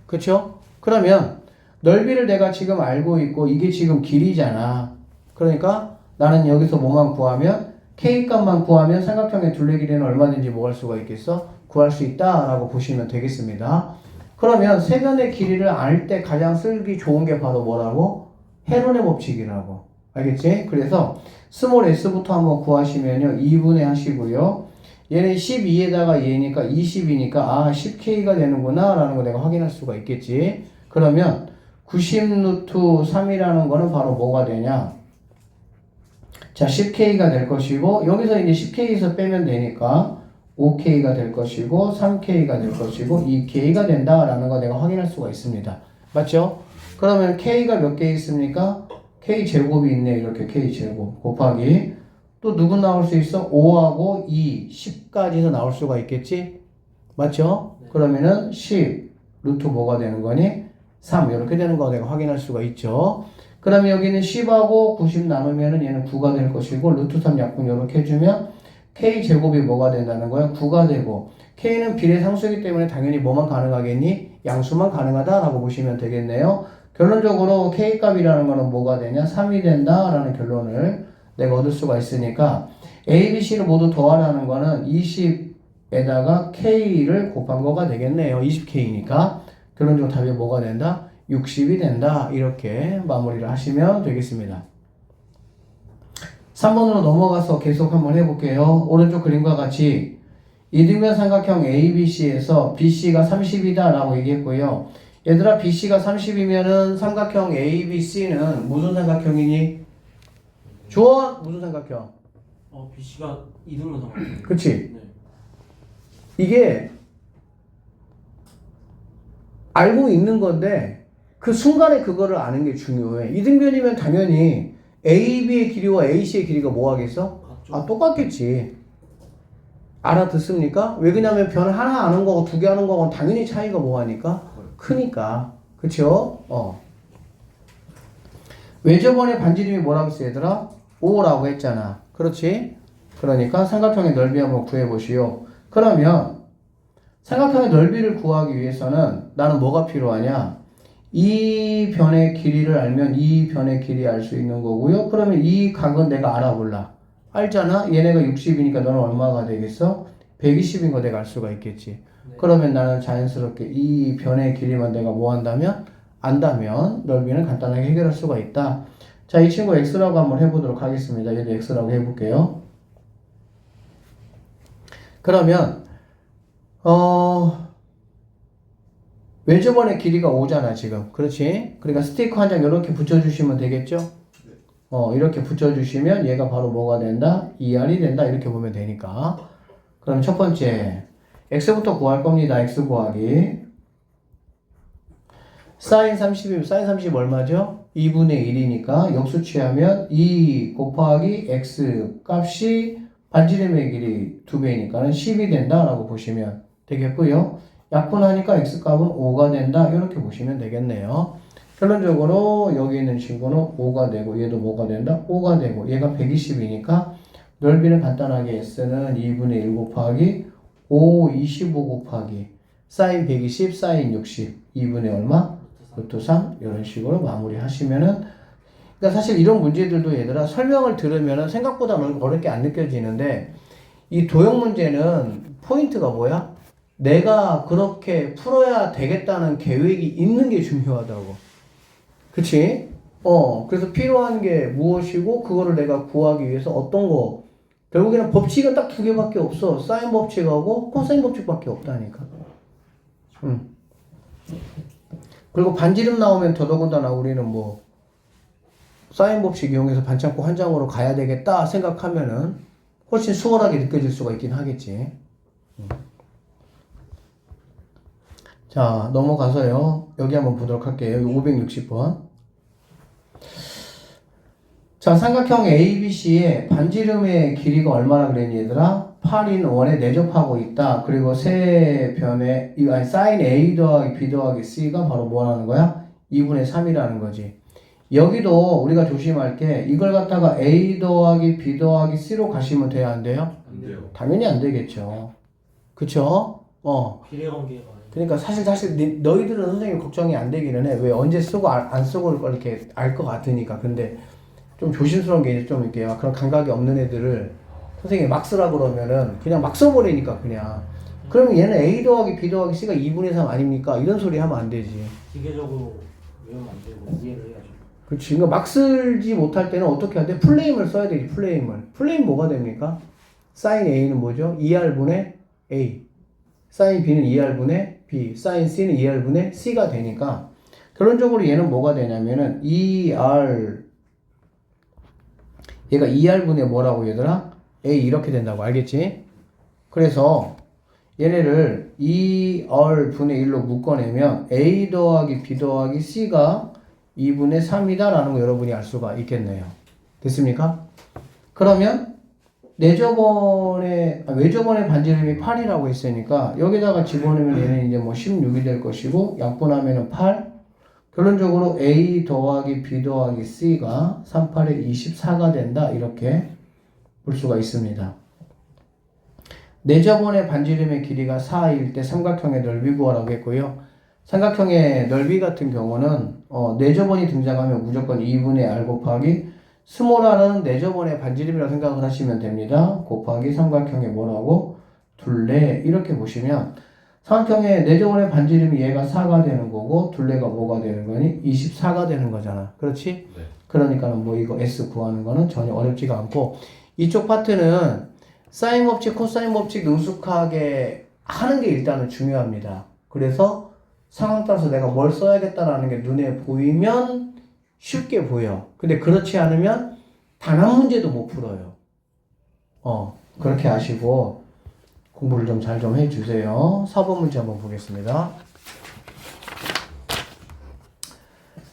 그쵸? 그러면 넓이를 내가 지금 알고 있고 이게 지금 길이잖아. 그러니까 나는 여기서 뭐만 구하면 K값만 구하면 삼각형의 둘레 길이는 얼마든지 뭐 할 수가 있겠어? 구할 수 있다라고 보시면 되겠습니다. 그러면 세변의 길이를 알 때 가장 쓰기 좋은 게 바로 뭐라고? 헤론의 법칙이라고. 알겠지? 그래서 스몰 s부터 한번 구하시면요. 2분의 하시고요. 얘는 12에다가 얘니까 20이니까 아 10k가 되는구나 라는 거 내가 확인할 수가 있겠지. 그러면 90루트 3이라는 거는 바로 뭐가 되냐? 자 10k가 될 것이고 여기서 이제 10k에서 빼면 되니까 5k가 될 것이고 3k가 될 것이고 2k가 된다라는 거 내가 확인할 수가 있습니다. 맞죠? 그러면 k가 몇 개 있습니까? k 제곱이 있네. 이렇게 k 제곱 곱하기 또 누구 나올 수 있어? 5하고 2, 10까지도 나올 수가 있겠지? 맞죠? 네. 그러면은 10 루트 뭐가 되는 거니? 3 이렇게 되는 거 내가 확인할 수가 있죠. 그러면 여기는 10하고 90 나누면은 얘는 9가 될 것이고 루트 3 약분 이렇게 해주면 k 제곱이 뭐가 된다는 거야? 9가 되고 k는 비례상수이기 때문에 당연히 뭐만 가능하겠니? 양수만 가능하다라고 보시면 되겠네요. 결론적으로 k값이라는 거는 뭐가 되냐? 3이 된다라는 결론을 내가 얻을 수가 있으니까 A, B, C를 모두 더하라는 거는 20에다가 K를 곱한 거가 되겠네요. 20K니까 결론적으로 답이 뭐가 된다? 60이 된다. 이렇게 마무리를 하시면 되겠습니다. 3번으로 넘어가서 계속 한번 해볼게요. 오른쪽 그림과 같이 이등변 삼각형 ABC에서 BC가 30이다 라고 얘기했고요. 얘들아 BC가 30이면은 삼각형 ABC는 무슨 삼각형이니? 좋아? 무슨 삼각형? BC가 2등분 삼각형. 그치? 네. 이게 알고 있는 건데 그 순간에 그거를 아는 게 중요해. 이등변이면 당연히 AB의 길이와 AC의 길이가 뭐 하겠어? 같죠? 아 똑같겠지. 알아듣습니까? 왜 그러냐면 변 하나 아는 거고 두 개 아는 거고 당연히 차이가 뭐 하니까? 크니까. 그쵸? 외접원의 반지름이 뭐라고 했어 얘들아? 5라고 했잖아. 그렇지? 그러니까 삼각형의 넓이 한번 구해보시오. 그러면 삼각형의 넓이를 구하기 위해서는 나는 뭐가 필요하냐? 이 변의 길이를 알면 이 변의 길이 알 수 있는 거고요. 그러면 이 각은 내가 알아볼라. 알잖아? 얘네가 60이니까 너는 얼마가 되겠어? 120인 거 내가 알 수가 있겠지. 네. 그러면 나는 자연스럽게 이 변의 길이만 내가 뭐 한다면? 안다면 넓이는 간단하게 해결할 수가 있다. 자, 이 친구 x라고 한번 해보도록 하겠습니다. 얘도 x라고 해볼게요. 그러면 외접원의 길이가 5잖아 지금. 그렇지? 그러니까 스티커 한 장 이렇게 붙여주시면 되겠죠? 이렇게 붙여주시면 얘가 바로 뭐가 된다? 2R이 된다. 이렇게 보면 되니까. 그럼 첫 번째 x부터 구할 겁니다. x 구하기. 사인 30이면 사인 30 얼마죠? 2분의 1이니까 역수 취하면 2 곱하기 x 값이 반지름의 길이 2배니까는 10이 된다라고 보시면 되겠고요. 약분하니까 x 값은 5가 된다. 이렇게 보시면 되겠네요. 결론적으로 여기 있는 친구는 5가 되고 얘도 뭐가 된다? 5가 되고 얘가 120이니까 넓이는 간단하게 s는 2분의 1 곱하기 5, 25 곱하기 사인 120, 사인 60 2분의 얼마? 루트 3 이런 식으로 마무리 하시면은 그러니까 사실 이런 문제들도 얘들아 설명을 들으면은 생각보다 어렵게 안 느껴지는데 이 도형 문제는 포인트가 뭐야? 내가 그렇게 풀어야 되겠다는 계획이 있는 게 중요하다고. 그치? 그래서 필요한 게 무엇이고 그거를 내가 구하기 위해서 어떤 거 결국에는 법칙은 딱 두 개밖에 없어. 사인 법칙하고 코사인 법칙밖에 없다니까. 그리고 반지름 나오면 더더군다나 우리는 뭐 사인 법칙 이용해서 반창고 한 장으로 가야 되겠다 생각하면은 훨씬 수월하게 느껴질 수가 있긴 하겠지. 자, 넘어가서요. 여기 한번 보도록 할게요. 560번. 자, 삼각형 ABC의 반지름의 길이가 얼마나 그랬니, 얘들아? 8인 원에 내접하고 있다. 그리고 세 변에, 사인 A 더하기 B 더하기 C가 바로 뭐라는 거야? 2분의 3이라는 거지. 여기도 우리가 조심할 게 이걸 갖다가 A 더하기 B 더하기 C로 가시면 돼요, 안 돼요? 안 돼요. 당연히 안 되겠죠. 그쵸? 비례관계가 그러니까 사실 너희들은 선생님 걱정이 안 되기는 해. 왜 언제 쓰고 안 쓰고 걸 이렇게 알 것 같으니까. 근데 좀 조심스러운 게 좀 이렇게 막 그런 감각이 없는 애들을 선생님이 막 쓰라 그러면은 그냥 막 써버리니까 그냥. 그러면 얘는 A 더하기 B 더하기 C가 2분의 3 아닙니까? 이런 소리 하면 안 되지. 기계적으로 외우면 안 되고 이해를 해야죠. 그치. 그러니까 막 쓰지 못할 때는 어떻게 해야 돼? 플레임을 써야 되지, 플레임을. 플레임 뭐가 됩니까? 사인 A는 뭐죠? 2R분의 A. 사인 B는 2R분의 B. 사인 C는 2R분의 C가 되니까 결론적으로 얘는 뭐가 되냐면은 2R 얘가 2R분의 뭐라고 얘들아? A 이렇게 된다고 알겠지? 그래서 얘네를 2R분의 1로 묶어내면 A 더하기 B 더하기 C가 2분의 3이다 라는 거 여러분이 알 수가 있겠네요. 됐습니까? 그러면 외접원의 반지름이 8이라고 했으니까 여기다가 집어넣으면 얘는 이제 뭐 16이 될 것이고 약분하면은 8 결론적으로 A 더하기 B 더하기 C가 3, 8에 24가 된다 이렇게 볼 수가 있습니다. 내접원의 반지름의 길이가 4일 때 삼각형의 넓이 구하라고 했고요. 삼각형의 넓이 같은 경우는 내접원이 등장하면 무조건 2분의 R 곱하기 스몰 r은 내접원의 반지름이라고 생각을 하시면 됩니다. 곱하기 삼각형의 뭐라고? 둘레 이렇게 보시면 삼각형의 내접원의 반지름이 얘가 4가 되는 거고 둘레가 뭐가 되는 거니? 24가 되는 거잖아. 그렇지? 네. 그러니까는 뭐 이거 S 구하는 거는 전혀 어렵지가 않고 이쪽 파트는 사인 법칙, 코사인 법칙 능숙하게 하는 게 일단은 중요합니다. 그래서 상황 따라서 내가 뭘 써야겠다라는 게 눈에 보이면 쉽게 보여. 근데 그렇지 않으면 단 한 문제도 못 풀어요. 그렇게 아시고 공부를 좀 잘 좀 해주세요. 4번 문제 한번 보겠습니다.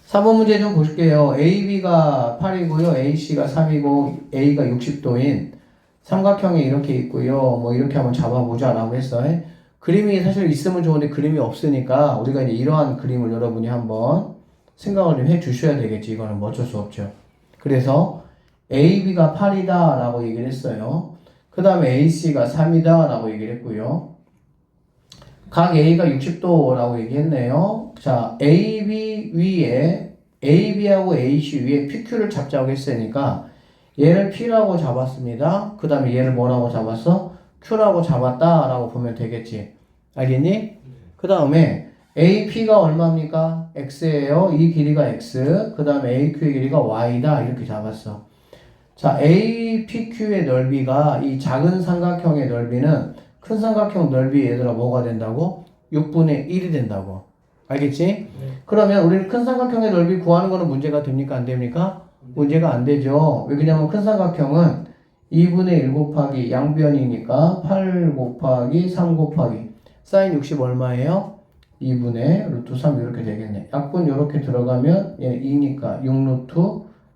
4번 문제 좀 볼게요. AB가 8이고요. AC가 3이고 A가 60도인 삼각형이 이렇게 있고요. 뭐 이렇게 한번 잡아보자 라고 했어요. 그림이 사실 있으면 좋은데 그림이 없으니까 우리가 이제 이러한 그림을 여러분이 한번 생각을 좀 해 주셔야 되겠지. 이거는 뭐 어쩔 수 없죠. 그래서 AB가 8이다 라고 얘기를 했어요. 그 다음에 AC가 3이다 라고 얘기를 했고요. 각 A가 60도라고 얘기했네요. 자, AB 위에 AB하고 AC 위에 PQ를 잡자고 했으니까 얘를 P라고 잡았습니다. 그 다음에 얘를 뭐라고 잡았어? Q라고 잡았다 라고 보면 되겠지. 알겠니? 그 다음에 AP가 얼마입니까? X예요. 이 길이가 X. 그 다음에 AQ의 길이가 Y다. 이렇게 잡았어. 자, APQ의 넓이가 이 작은 삼각형의 넓이는 큰 삼각형 넓이 얘들아 뭐가 된다고? 6분의 1이 된다고. 알겠지? 네. 그러면 우리는 큰 삼각형의 넓이 구하는 거는 문제가 됩니까? 안 됩니까? 문제가 안 되죠. 왜냐면 큰 삼각형은 2분의 1 곱하기 양변이니까 8 곱하기 3 곱하기 사인 60 얼마예요? 2분의 루트 3 이렇게 되겠네. 약분 이렇게 들어가면 얘 2니까 6 루트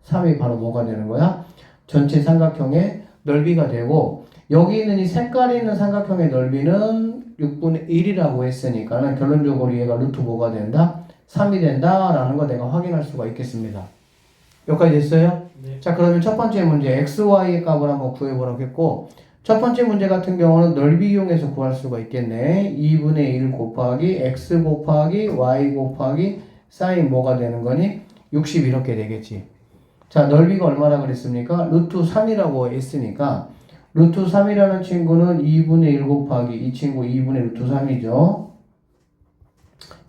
3이 바로 뭐가 되는 거야? 전체 삼각형의 넓이가 되고 여기 있는 이 색깔이 있는 삼각형의 넓이는 6분의 1이라고 했으니까는 결론적으로 얘가 루트 뭐가 된다? 3이 된다라는 거 내가 확인할 수가 있겠습니다. 여기까지 됐어요? 네. 자, 그러면 첫 번째 문제 XY의 값을 한번 구해보라고 했고 첫 번째 문제 같은 경우는 넓이 이용해서 구할 수가 있겠네. 2분의 1 곱하기 X 곱하기 Y 곱하기 사인 뭐가 되는 거니? 60 이렇게 되겠지. 자, 넓이가 얼마나 그랬습니까? 루트 3이라고 했으니까 루트 3이라는 친구는 2분의 1 곱하기 이 친구 2분의 루트 3이죠.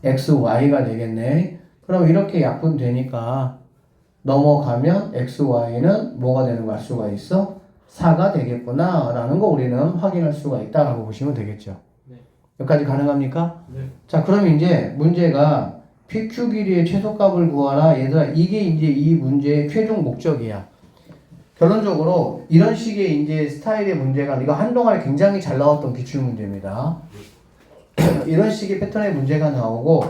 XY가 되겠네. 그럼 이렇게 약분되니까 넘어가면 XY는 뭐가 되는 거 알 수가 있어? 4가 되겠구나 라는 거 우리는 확인할 수가 있다라고 보시면 되겠죠. 네. 여기까지 가능합니까? 네. 자, 그럼 이제 문제가 PQ 길이의 최소값을 구하라. 얘들아, 이게 이제 이 문제의 최종 목적이야. 결론적으로 이런 식의 이제 스타일의 문제가 이거 한동안에 굉장히 잘 나왔던 기출 문제입니다. 이런 식의 패턴의 문제가 나오고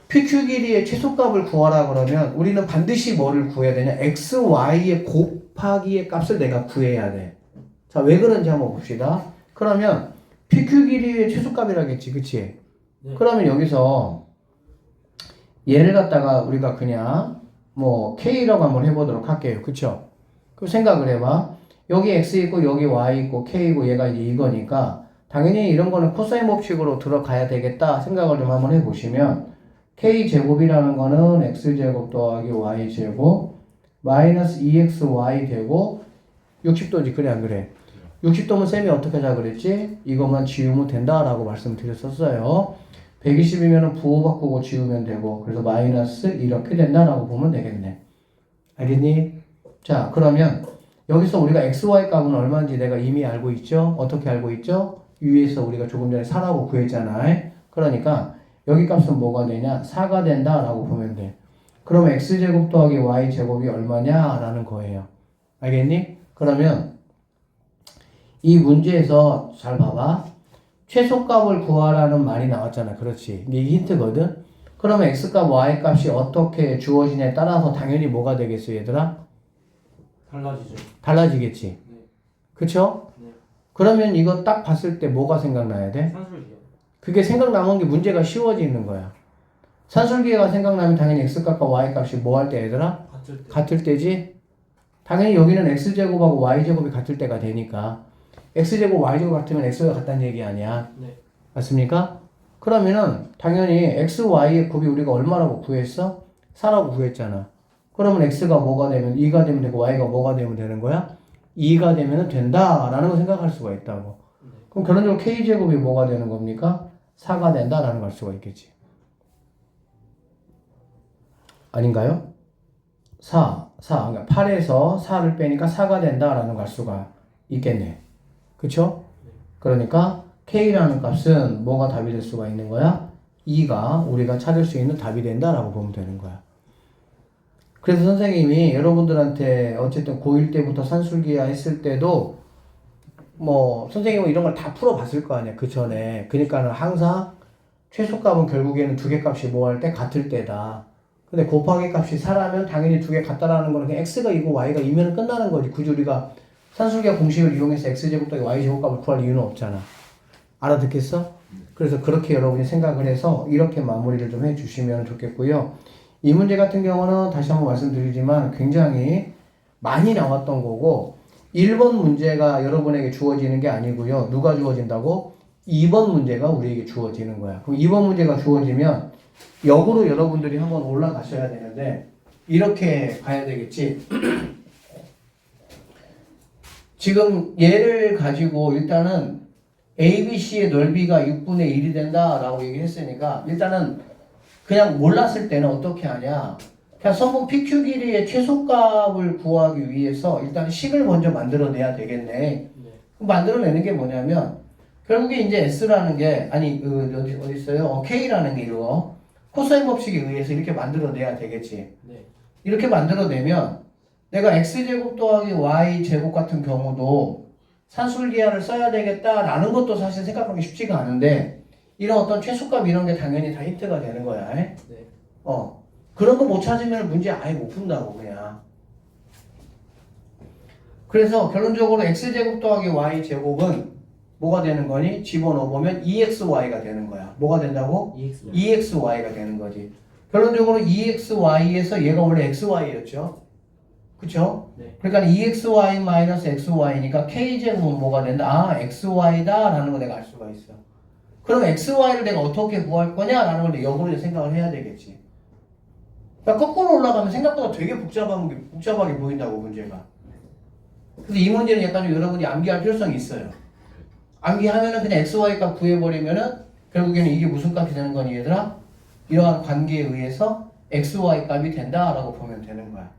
PQ 길이의 최소값을 구하라 그러면 우리는 반드시 뭐를 구해야 되냐? XY의 곱하기의 값을 내가 구해야 돼. 자, 왜 그런지 한번 봅시다. 그러면 PQ 길이의 최소값이라겠지, 그치? 네. 그러면 여기서 얘를 갖다가 우리가 그냥 뭐 K라고 한번 해보도록 할게요. 그쵸? 그럼 생각을 해봐. 여기 X 있고 여기 Y 있고 K고 얘가 이제 이거니까 당연히 이런 거는 코사인 법칙으로 들어가야 되겠다 생각을 좀 한번 해보시면 K제곱이라는 거는 X제곱 더하기 Y제곱 마이너스 2XY 되고 60도지, 그래 안 그래? 60도면 쌤이 어떻게 하자 그랬지? 이것만 지우면 된다라고 말씀드렸었어요. 120이면 부호 바꾸고 지우면 되고 그래서 마이너스 이렇게 된다라고 보면 되겠네. 알겠니? 자, 그러면 여기서 우리가 XY 값은 얼마인지 내가 이미 알고 있죠? 어떻게 알고 있죠? 위에서 우리가 조금 전에 4라고 구했잖아. 그러니까 여기 값은 뭐가 되냐? 4가 된다라고 보면 돼. 그러면 X제곱 더하기 Y제곱이 얼마냐라는 거예요. 알겠니? 그러면 이 문제에서 잘 봐봐. 최소값을 구하라는 말이 나왔잖아. 그렇지. 이게 힌트거든. 그러면 X값, Y값이 어떻게 주어지냐에 따라서 당연히 뭐가 되겠어, 얘들아? 달라지죠. 달라지겠지. 네. 그쵸? 네. 그러면 이거 딱 봤을 때 뭐가 생각나야 돼? 산술기요. 그게 생각나면 게 문제가 쉬워지는 거야. 산술기가 생각나면 당연히 X값과 Y값이 뭐 할 때, 얘들아? 같을 때. 같을 때지? 당연히 여기는 X제곱하고 Y제곱이 같을 때가 되니까 X제곱 Y제곱 같으면 X가 같다는 얘기 아니야. 네. 맞습니까? 그러면은 당연히 X, Y의 곱이 우리가 얼마라고 구했어? 4라고 구했잖아. 그러면 X가 뭐가 되면 2가 되면 되고 Y가 뭐가 되면 되는 거야? 2가 되면 된다라는 걸 생각할 수가 있다고. 네. 그럼 결론적으로 K제곱이 뭐가 되는 겁니까? 4가 된다라는 걸 알 수가 있겠지. 아닌가요? 4. 그러니까 8에서 4를 빼니까 4가 된다라는 걸 알 수가 있겠네. 그쵸? 그러니까 K라는 값은 뭐가 답이 될 수가 있는 거야? 2가 우리가 찾을 수 있는 답이 된다라고 보면 되는 거야. 그래서 선생님이 여러분들한테 어쨌든 고1 때부터 산술기야 했을 때도 뭐 선생님은 이런 걸 다 풀어봤을 거 아니야. 그 전에. 그러니까는 항상 최소값은 결국에는 두 개 값이 뭐 할 때 같을 때다. 근데 곱하기 값이 4라면 당연히 두 개 같다라는 거는 그냥 X가 2고 Y가 2면 끝나는 거지. 굳이 우리가 산술기하 공식을 이용해서 X제곱 더하기 Y제곱 값을 구할 이유는 없잖아. 알아듣겠어? 그래서 그렇게 여러분이 생각을 해서 이렇게 마무리를 좀 해주시면 좋겠고요. 이 문제 같은 경우는 다시 한번 말씀드리지만 굉장히 많이 나왔던 거고 1번 문제가 여러분에게 주어지는 게 아니고요. 누가 주어진다고? 2번 문제가 우리에게 주어지는 거야. 그럼 2번 문제가 주어지면 역으로 여러분들이 한번 올라가셔야 되는데 이렇게 가야 되겠지. 지금 얘를 가지고 일단은 ABC의 넓이가 6분의 1이 된다라고 얘기했으니까 일단은 그냥 몰랐을 때는 어떻게 하냐. 그냥 성분 PQ 길이의 최소값을 구하기 위해서 일단 식을 먼저 만들어내야 되겠네. 네. 만들어내는 게 뭐냐면 결국에 이제 S라는 게 아니 어디 있어요? K라는 게 이거 코사인 법칙에 의해서 이렇게 만들어내야 되겠지. 네. 이렇게 만들어내면 내가 X제곱 더하기 Y제곱 같은 경우도 산술기하를 써야 되겠다라는 것도 사실 생각하기 쉽지가 않은데 이런 어떤 최소값 이런 게 당연히 다 힌트가 되는 거야. 네. 그런 거 못 찾으면 문제 아예 못 푼다고 그냥. 그래서 결론적으로 X제곱 더하기 Y제곱은 뭐가 되는 거니? 집어넣어보면 EXY가 되는 거야. 뭐가 된다고? EX. EXY가 되는 거지. 결론적으로 EXY에서 얘가 원래 XY였죠. 그쵸? 네. 그러니까 EXY 마이너스 XY니까 K제곱은 뭐가 된다? 아, XY다 라는 거 내가 알 수가 있어. 그럼 XY를 내가 어떻게 구할 거냐라는 걸 역으로 생각을 해야 되겠지. 그러니까 거꾸로 올라가면 생각보다 되게 복잡하게 보인다고 문제가. 그래서 이 문제는 약간 좀 여러분이 암기할 필요성이 있어요. 암기하면은 그냥 XY 값 구해버리면은 결국에는 이게 무슨 값이 되는 거니 얘들아? 이러한 관계에 의해서 XY 값이 된다라고 보면 되는 거야.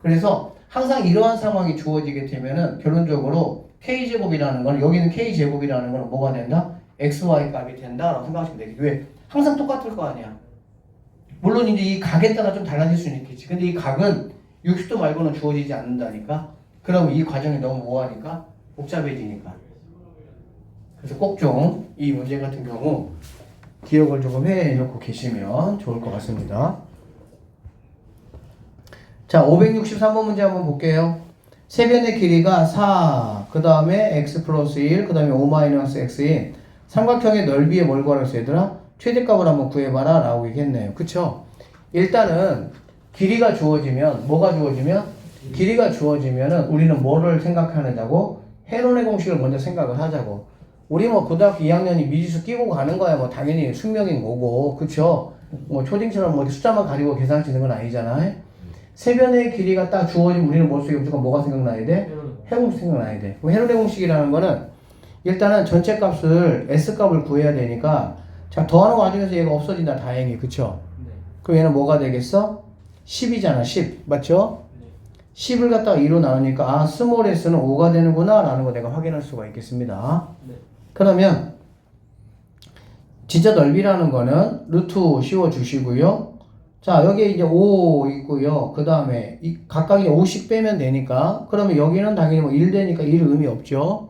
그래서 항상 이러한 상황이 주어지게 되면은 결론적으로 K제곱이라는 거는 여기는 K제곱이라는 거는 뭐가 된다? XY 값이 된다라고 생각하시면 되겠지. 왜? 항상 똑같을 거 아니야. 물론 이제 이 각에 따라 좀 달라질 수는 있겠지. 근데 이 각은 60도 말고는 주어지지 않는다니까. 그럼 이 과정이 너무 뭐하니까? 복잡해지니까. 그래서 꼭 좀 이 문제 같은 경우 기억을 조금 해놓고 계시면 좋을 것 같습니다. 자, 563번 문제 한번 볼게요. 세변의 길이가 4, 그 다음에 x 플러스 1, 그 다음에 5 마이너스 x인 삼각형의 넓이에 뭘 구하랬어 얘들아? 최대값을 한번 구해봐라 라고 얘기했네요. 그쵸? 일단은 길이가 주어지면 뭐가 주어지면? 길이가 주어지면은 우리는 뭐를 생각하느냐고? 헤론의 공식을 먼저 생각을 하자고. 우리 뭐 고등학교 2학년이 미지수 끼고 가는 거야 뭐 당연히 숙명인 거고. 그쵸? 뭐 초딩처럼 뭐 숫자만 가지고 계산할 수 있는 건 아니잖아. 세변의 길이가 딱 주어지면 우리는 머릿속에 무조건 뭐가 생각나야 돼? 해공식 생각나야 돼. 그럼 헤론의 공식이라는 거는 일단은 전체 값을 S값을 구해야 되니까 자 더하는 과정에서 얘가 없어진다 다행히. 그쵸? 네. 그럼 얘는 뭐가 되겠어? 10이잖아 10 맞죠? 네. 10을 갖다가 2로 나누니까 아 스몰 s는 5가 되는구나 라는 거 내가 확인할 수가 있겠습니다. 네. 그러면 진짜 넓이라는 거는 루트 씌워주시고요. 자 여기에 이제 5 있고요. 그 다음에 각각 이제 5씩 빼면 되니까 그러면 여기는 당연히 뭐 1 되니까 1 의미 없죠.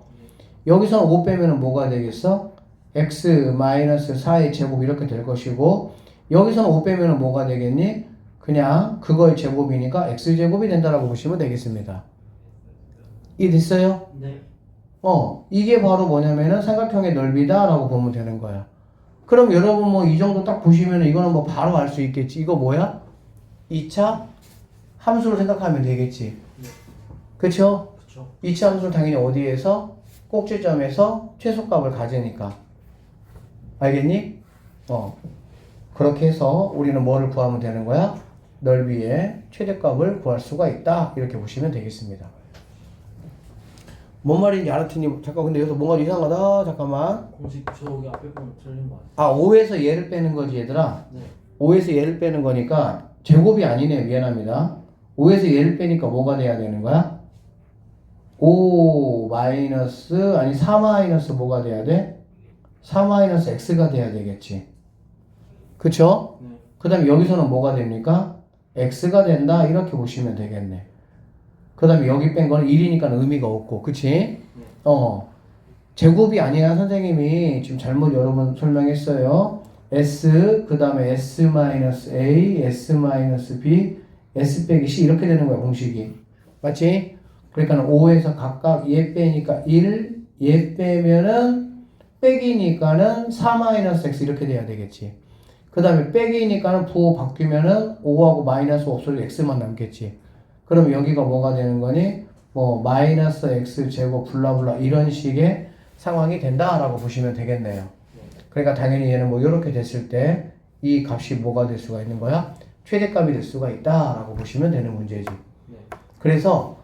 여기서는 5 빼면은 뭐가 되겠어? x 마이너스 4의 제곱 이렇게 될 것이고 여기서는 5 빼면은 뭐가 되겠니? 그냥 그거의 제곱이니까 x제곱이 된다라고 보시면 되겠습니다. 이해됐어요? 네. 이게 바로 뭐냐면은 삼각형의 넓이다라고 보면 되는 거야. 그럼 여러분 뭐 이 정도 딱 보시면은 이거는 뭐 바로 알 수 있겠지. 이거 뭐야? 2차 함수를 생각하면 되겠지. 네. 그쵸? 그쵸. 2차 함수는 당연히 어디에서? 꼭지점에서 최소값을 가지니까. 알겠니? 그렇게 해서 우리는 뭐를 구하면 되는 거야? 넓이의 최대값을 구할 수가 있다. 이렇게 보시면 되겠습니다. 뭔 말인지 알았더니 잠깐 근데 여기서 뭔가 이상하다. 잠깐만. 공식 저기 앞에 거는 틀린 거 같아요. 아 5에서 얘를 빼는 거지 얘들아. 네. 5에서 얘를 빼는 거니까 제곱이 아니네. 미안합니다. 5에서 얘를 빼니까 뭐가 돼야 되는 거야? 5 마이너스 아니 4 마이너스 뭐가 돼야 돼? 4 마이너스 x가 돼야 되겠지. 그쵸? 네. 그 다음에 여기서는 뭐가 됩니까? x가 된다 이렇게 보시면 되겠네. 그 다음에 여기 뺀 거는 1이니까 의미가 없고 그치? 네. 제곱이 아니라 선생님이 지금 잘못 여러분 설명했어요. s 그 다음에 s-a s-b s 빼기 c 이렇게 되는 거야 공식이. 맞지? 그러니까 5에서 각각 얘 빼니까 1 얘 빼면은 빼기니까는 4-x 이렇게 돼야 되겠지. 그 다음에 빼기니까는 부호 바뀌면은 5하고 마이너스 없어지고 x만 남겠지. 그럼 여기가 뭐가 되는 거니? 뭐 마이너스 x 제곱 블라블라 이런 식의 상황이 된다라고 보시면 되겠네요. 그러니까 당연히 얘는 뭐 이렇게 됐을 때 이 값이 뭐가 될 수가 있는 거야? 최대값이 될 수가 있다라고 보시면 되는 문제지. 그래서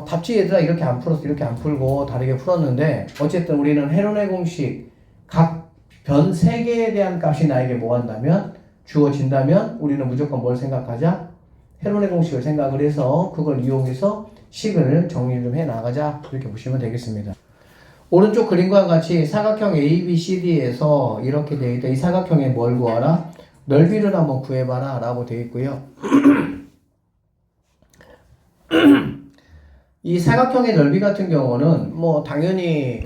답지 얘들아 이렇게 안 풀었어. 이렇게 안 풀고 다르게 풀었는데 어쨌든 우리는 헤론의 공식 각 변 3개에 대한 값이 나에게 뭐 한다면 주어진다면 우리는 무조건 뭘 생각하자? 헤론의 공식을 생각을 해서 그걸 이용해서 식을 정리 좀 해 나가자. 이렇게 보시면 되겠습니다. 오른쪽 그림과 같이 사각형 ABCD에서 이렇게 되어 있다. 이 사각형에 뭘 구하라? 넓이를 한번 구해봐라 라고 되어 있고요. 이 사각형의 넓이 같은 경우는 뭐 당연히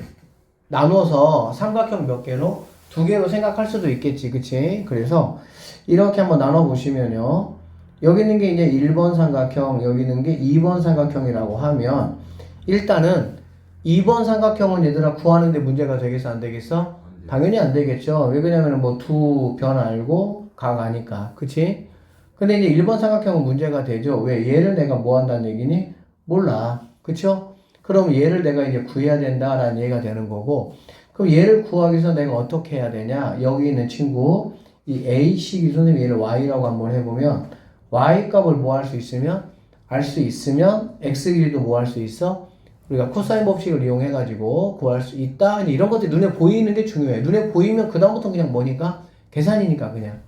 나눠서 삼각형 몇 개로 2개로 생각할 수도 있겠지. 그치? 그래서 이렇게 한번 나눠 보시면요. 여기 있는 게 이제 1번 삼각형, 여기 있는 게 2번 삼각형이라고 하면 일단은 2번 삼각형은 얘들아 구하는데 문제가 되겠어 안 되겠어? 당연히 안 되겠죠. 왜 그러냐면 뭐 두 변 알고 각 아니까. 그치? 근데 이제 1번 삼각형은 문제가 되죠. 왜? 얘를 내가 뭐 한다는 얘기니? 몰라. 그쵸? 그럼 얘를 내가 이제 구해야 된다라는 얘기가 되는 거고, 그럼 얘를 구하기 위해서 내가 어떻게 해야 되냐? 여기 있는 친구, 이 A식이 선생님 얘를 Y라고 한번 해보면, Y 값을 뭐 할 수 있으면? 알 수 있으면, X 길이도 뭐 할 수 있어? 우리가 코사인 법칙을 이용해가지고 구할 수 있다. 이런 것들이 눈에 보이는 게 중요해. 눈에 보이면 그다음부터 그냥 뭐니까? 계산이니까 그냥.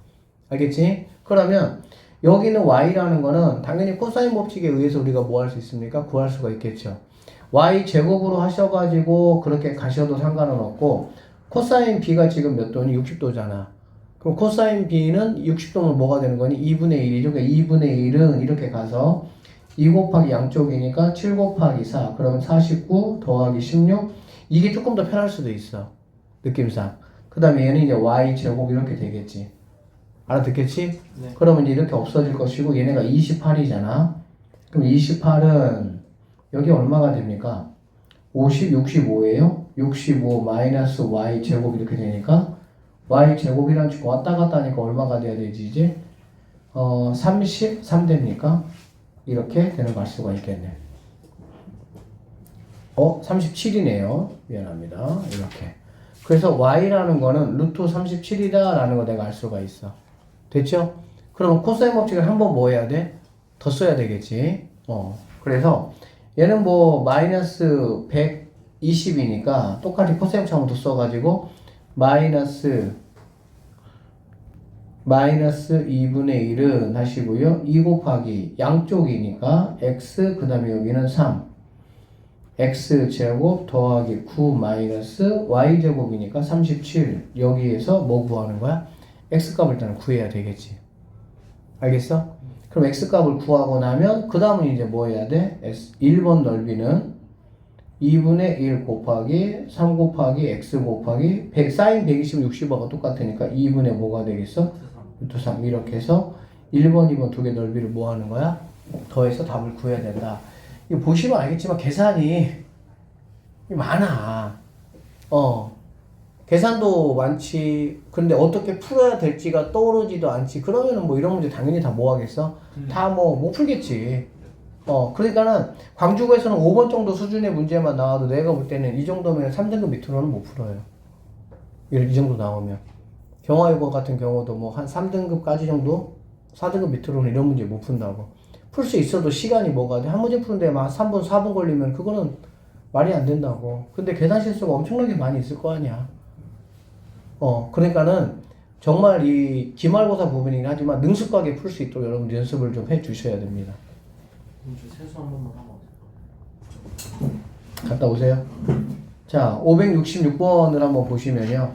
알겠지? 그러면 여기는 y라는 거는 당연히 코사인 법칙에 의해서 우리가 뭐 할 수 있습니까? 구할 수가 있겠죠. y 제곱으로 하셔가지고 그렇게 가셔도 상관은 없고 코사인 b가 지금 몇 도니? 60도잖아. 그럼 코사인 b는 60도면 뭐가 되는 거니? 2분의 1이죠. 그러니까 2분의 1은 이렇게 가서 2 곱하기 양쪽이니까 7 곱하기 4 그러면 49 더하기 16 이게 조금 더 편할 수도 있어 느낌상. 그 다음에 얘는 이제 y 제곱 이렇게 되겠지. 알아듣겠지? 네. 그러면 이제 이렇게 없어질 것이고 얘네가 28이잖아. 그럼 28은 여기 얼마가 됩니까? 50, 65예요. 65 마이너스 y 제곱 이렇게 되니까 y 제곱이랑 왔다 갔다 하니까 얼마가 돼야 되지 이제? 33 됩니까? 이렇게 되는 걸 알 수가 있겠네. 37이네요. 미안합니다. 이렇게. 그래서 y라는 거는 루트 37이다 라는 거 내가 알 수가 있어. 됐죠? 그럼 코사인 법칙을 한번 뭐 해야 돼? 더 써야 되겠지. 그래서 얘는 뭐 마이너스 120이니까 똑같이 코사인 법칙 한번 더 써가지고 마이너스 2분의 1은 하시고요. 2 곱하기 양쪽이니까 x 그 다음에 여기는 3 x 제곱 더하기 9 마이너스 y 제곱이니까 37 여기에서 뭐 구하는 거야? x 값을 일단 구해야 되겠지. 알겠어? 그럼 x 값을 구하고 나면 그 다음은 이제 뭐 해야 돼? 1번 넓이는 2분의 1 곱하기 3 곱하기 x 곱하기 100, 사인 120은 60하고 똑같으니까 2분의 뭐가 되겠어? 루트 3 이렇게 해서 1번, 2번 두 개 넓이를 뭐 하는 거야? 더해서 답을 구해야 된다. 이거 보시면 알겠지만 계산이 많아. 계산도 많지. 근데 어떻게 풀어야 될지가 떠오르지도 않지. 그러면은 뭐 이런 문제 당연히 다 뭐 하겠어? 다 뭐 못 풀겠지. 그러니까는 광주고에서는 5번 정도 수준의 문제만 나와도 내가 볼 때는 이 정도면 3등급 밑으로는 못 풀어요. 이 정도 나오면. 경화유고 같은 경우도 뭐 한 3등급까지 정도? 4등급 밑으로는 이런 문제 못 푼다고. 풀 수 있어도 시간이 뭐가 돼? 한 문제 푸는데 막 3분, 4분 걸리면 그거는 말이 안 된다고. 근데 계산 실수가 엄청나게 많이 있을 거 아니야. 그러니까는 정말 이 기말고사 부분이긴 하지만 능숙하게 풀 수 있도록 여러분 연습을 좀 해 주셔야 됩니다. 세수 한 번만 하면 어떨까요? 갔다 오세요. 자, 566번을 한번 보시면요.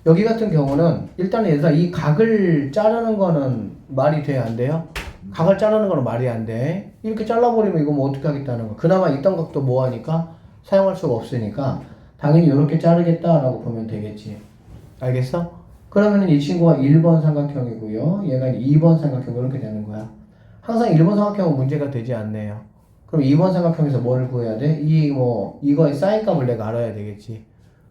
여기 같은 경우는 일단 얘들아 이 각을 자르는 거는 말이 돼요? 안 돼요? 각을 자르는 거는 말이 안 돼. 이렇게 잘라버리면 이거 뭐 어떻게 하겠다는 거. 그나마 이딴 각도 뭐 하니까 사용할 수가 없으니까 당연히 이렇게 자르겠다라고 보면 되겠지. 알겠어? 그러면은 이 친구가 1번 삼각형이고요. 얘가 2번 삼각형 이렇게 되는 거야. 항상 1번 삼각형은 문제가 되지 않네요. 그럼 2번 삼각형에서 뭐를 구해야 돼? 이거의 사인 값을 내가 알아야 되겠지.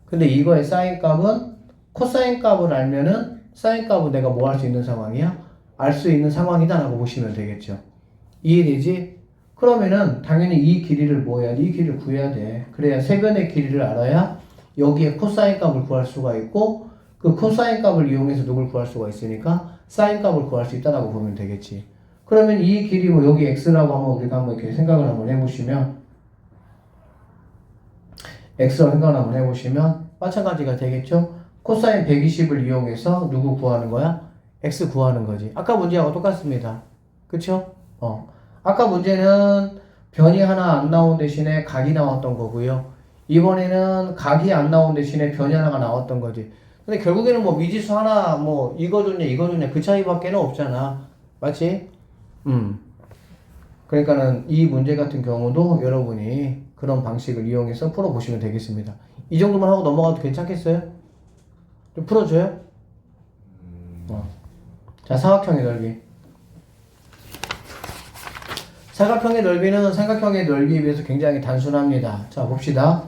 근데 이거의 사인 값은 코사인 값을 알면은 사인 값은 내가 뭐 할 수 있는 상황이야? 알 수 있는 상황이다 라고 보시면 되겠죠. 이해되지? 그러면은 당연히 이 길이를 뭐 해야 돼? 이 길이를 구해야 돼. 그래야 세변의 길이를 알아야 여기에 코사인 값을 구할 수가 있고 그 코사인 값을 이용해서 누굴 구할 수가 있으니까 사인 값을 구할 수 있다라고 보면 되겠지. 그러면 이 길이 뭐 여기 x라고 하면 우리가 한번 이렇게 생각을 한번 해보시면 x라고 생각을 한번 해보시면 마찬가지가 되겠죠. 코사인 120을 이용해서 누구 구하는 거야? x 구하는 거지. 아까 문제하고 똑같습니다. 그쵸? 아까 문제는 변이 하나 안 나온 대신에 각이 나왔던 거고요. 이번에는 각이 안 나온 대신에 변이 하나가 나왔던 거지. 근데 결국에는 뭐 미지수 하나 뭐 이거 좋냐 이거 좋냐 그 차이밖에는 없잖아. 맞지? 그러니까는 이 문제 같은 경우도 여러분이 그런 방식을 이용해서 풀어보시면 되겠습니다. 이 정도만 하고 넘어가도 괜찮겠어요? 좀 풀어줘요? 자, 사각형의 넓이. 사각형의 넓이는 삼각형의 넓이에 비해서 굉장히 단순합니다. 자, 봅시다.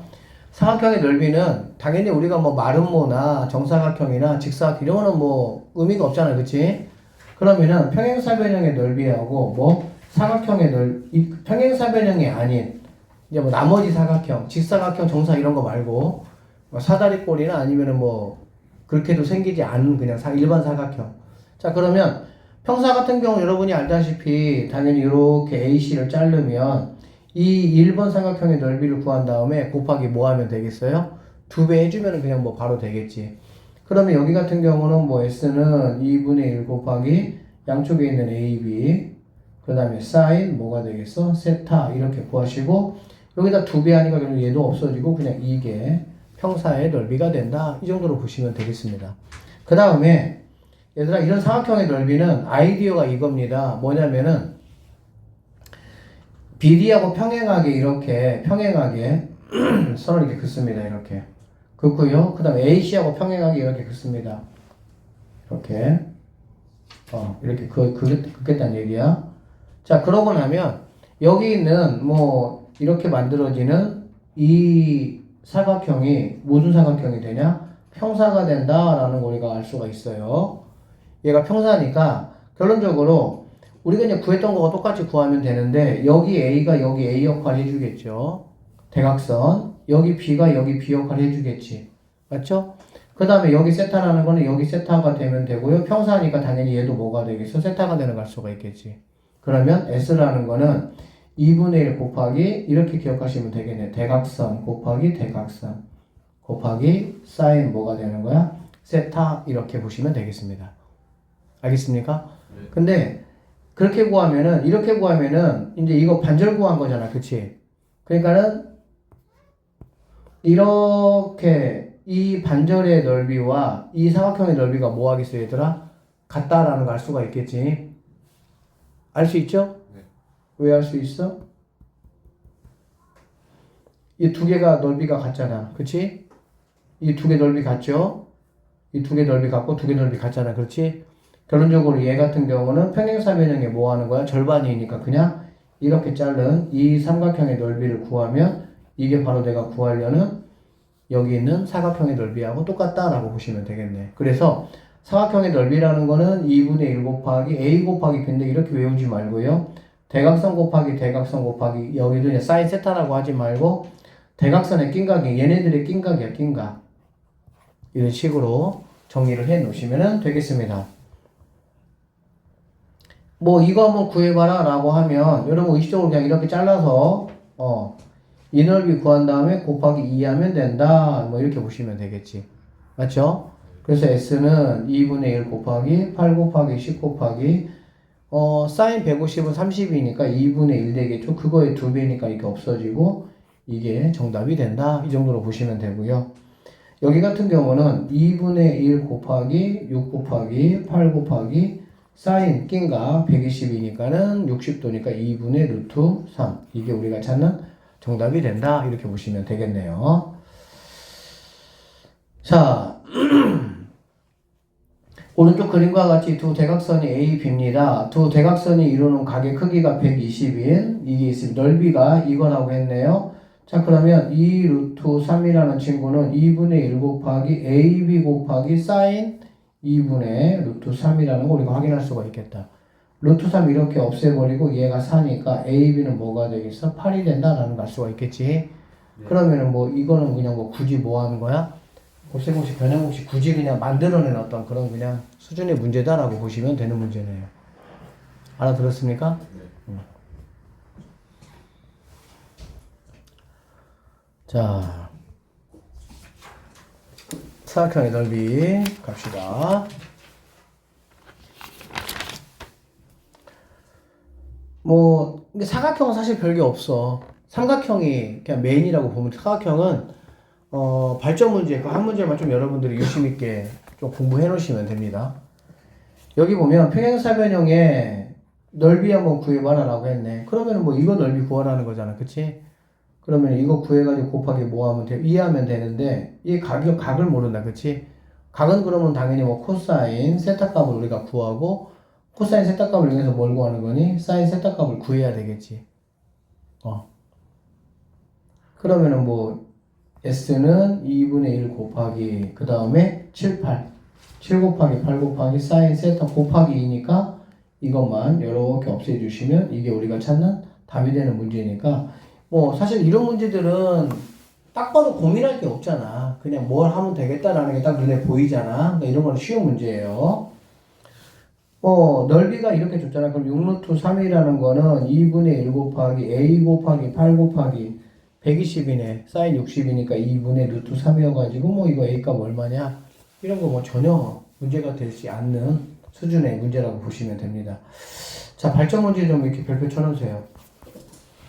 사각형의 넓이는 당연히 우리가 뭐 마름모나 정사각형이나 직사각형 이런 거는 뭐 의미가 없잖아요. 그치? 그러면은 평행사변형의 넓이하고 뭐 사각형의 넓이, 평행사변형이 아닌 이제 뭐 나머지 사각형, 직사각형, 정사 이런 거 말고 뭐 사다리꼴이나 아니면은 뭐 그렇게도 생기지 않은 그냥 일반 사각형. 자, 그러면 평사 같은 경우 여러분이 알다시피 당연히 이렇게 AC를 자르면 이 1번 삼각형의 넓이를 구한 다음에 곱하기 뭐 하면 되겠어요? 2배 해주면 그냥 뭐 바로 되겠지. 그러면 여기 같은 경우는 뭐 S는 2분의 1 곱하기 양쪽에 있는 AB 그 다음에 사인 뭐가 되겠어? 세타 이렇게 구하시고 여기다 2배 하니까 그냥 얘도 없어지고 그냥 이게 평사의 넓이가 된다. 이 정도로 보시면 되겠습니다. 그 다음에 얘들아 이런 삼각형의 넓이는 아이디어가 이겁니다. 뭐냐면은 BD하고 평행하게 이렇게 평행하게 선을 이렇게 긋습니다. 이렇게 긋고요. 그 다음에 AC하고 평행하게 이렇게 긋습니다. 이렇게 이렇게 긋겠다는 얘기야. 자, 그러고 나면 여기 있는 뭐 이렇게 만들어지는 이 사각형이 무슨 사각형이 되냐? 평사가 된다라는 거 우리가 알 수가 있어요. 얘가 평사니까 결론적으로 우리가 이제 구했던 거가 똑같이 구하면 되는데 여기 A가 여기 A 역할 해주겠죠. 대각선. 여기 B가 여기 B 역할 해주겠지. 맞죠? 그 다음에 여기 세타라는 거는 여기 세타가 되면 되고요. 평사니까 당연히 얘도 뭐가 되겠어? 세타가 되는 갈 수가 있겠지. 그러면 S라는 거는 2분의 1 곱하기 이렇게 기억하시면 되겠네. 대각선 곱하기 대각선 곱하기 사인 뭐가 되는 거야? 세타 이렇게 보시면 되겠습니다. 알겠습니까? 네. 근데 그렇게 구하면은 이렇게 구하면은 이제 이거 반절 구한 거잖아. 그치? 그러니까는 이렇게 이 반절의 넓이와 이 사각형의 넓이가 뭐 하겠어 얘들아? 같다라는 걸 알 수가 있겠지. 알 수 있죠? 네. 왜 알 수 있어? 이 두 개가 넓이가 같잖아. 그치? 이 두 개 넓이 같죠? 이 두 개 넓이 같고 두 개 넓이 같잖아. 그렇지? 결론적으로 얘 같은 경우는 평행사변형에 뭐 하는 거야? 절반이니까 그냥 이렇게 자른 이 삼각형의 넓이를 구하면 이게 바로 내가 구하려는 여기 있는 사각형의 넓이하고 똑같다라고 보시면 되겠네. 그래서 사각형의 넓이라는 거는 2분의 1 곱하기 A 곱하기 B인데 이렇게 외우지 말고요. 대각선 곱하기 대각선 곱하기 여기도 이제 사인 세타라고 하지 말고 대각선의 낀각이 얘네들의 낀각이야. 낀각. 이런 식으로 정리를 해 놓으시면 되겠습니다. 뭐 이거 한번 구해봐라 라고 하면 여러분 의식적으로 그냥 이렇게 잘라서 이 넓이 구한 다음에 곱하기 2 하면 된다 뭐 이렇게 보시면 되겠지. 맞죠? 그래서 S는 2분의 1 곱하기 8 곱하기 10 곱하기 사인 150은 30이니까 2분의 1 되겠죠. 그거의 2배니까 이게 없어지고 이게 정답이 된다. 이 정도로 보시면 되고요. 여기 같은 경우는 2분의 1 곱하기 6 곱하기 8 곱하기 사인 낀각 120이니까는 60도니까 2분의 루트 3. 이게 우리가 찾는 정답이 된다. 이렇게 보시면 되겠네요. 자, 오른쪽 그림과 같이 두 대각선이 A, B입니다. 두 대각선이 이루는 각의 크기가 120인 이게 있습니다. 넓이가 이거라고 했네요. 자, 그러면 2 루트 3이라는 친구는 2분의 1 곱하기 AB 곱하기 사인 2분의 루트 3이라는 거 우리가 확인할 수가 있겠다. 루트 3 이렇게 없애버리고 얘가 4니까 AB는 뭐가 되겠어? 8이 된다라는 걸 알 수가 있겠지. 네. 그러면은 뭐 이거는 그냥 뭐 굳이 뭐 하는 거야? 곱셈공식, 변형공식 굳이 그냥 만들어낸 어떤 그런 그냥 수준의 문제다라고 보시면 되는 문제네요. 알아들었습니까? 네. 자, 사각형의 넓이 갑시다. 뭐 근데 사각형은 사실 별게 없어. 삼각형이 그냥 메인이라고 보면 사각형은 발전 문제 그 한 문제만 좀 여러분들이 유심 있게 좀 공부해 놓으시면 됩니다. 여기 보면 평행사변형의 넓이 한번 구해봐라라고 했네. 그러면 뭐 이거 넓이 구하라는 거잖아, 그치? 그러면 이거 구해가지고 곱하기 뭐 하면 돼? 이해하면 되는데 이 각을 모른다, 그치? 각은 그러면 당연히 뭐 코사인 세타 값을 우리가 구하고 코사인 세타 값을 이용해서 뭘 구하는 거니? 사인 세타 값을 구해야 되겠지. 그러면은 뭐 S는 2분의 1 곱하기 그 다음에 7, 8 7 곱하기 8 곱하기 사인 세타 곱하기 2니까 이것만 이렇게 없애주시면 이게 우리가 찾는 답이 되는 문제니까 뭐 사실 이런 문제들은 딱 봐도 고민할 게 없잖아. 그냥 뭘 하면 되겠다라는 게 딱 눈에 보이잖아. 그러니까 이런 건 쉬운 문제예요. 넓이가 이렇게 줬잖아. 그럼 6루트 3이라는 거는 2분의 1 곱하기 A 곱하기 8 곱하기 120이네. 사인 60이니까 2분의 루트 3이어가지고 뭐 이거 A 값 얼마냐? 이런 거 뭐 전혀 문제가 되지 않는 수준의 문제라고 보시면 됩니다. 자, 발전 문제 좀 이렇게 별표 쳐놓으세요.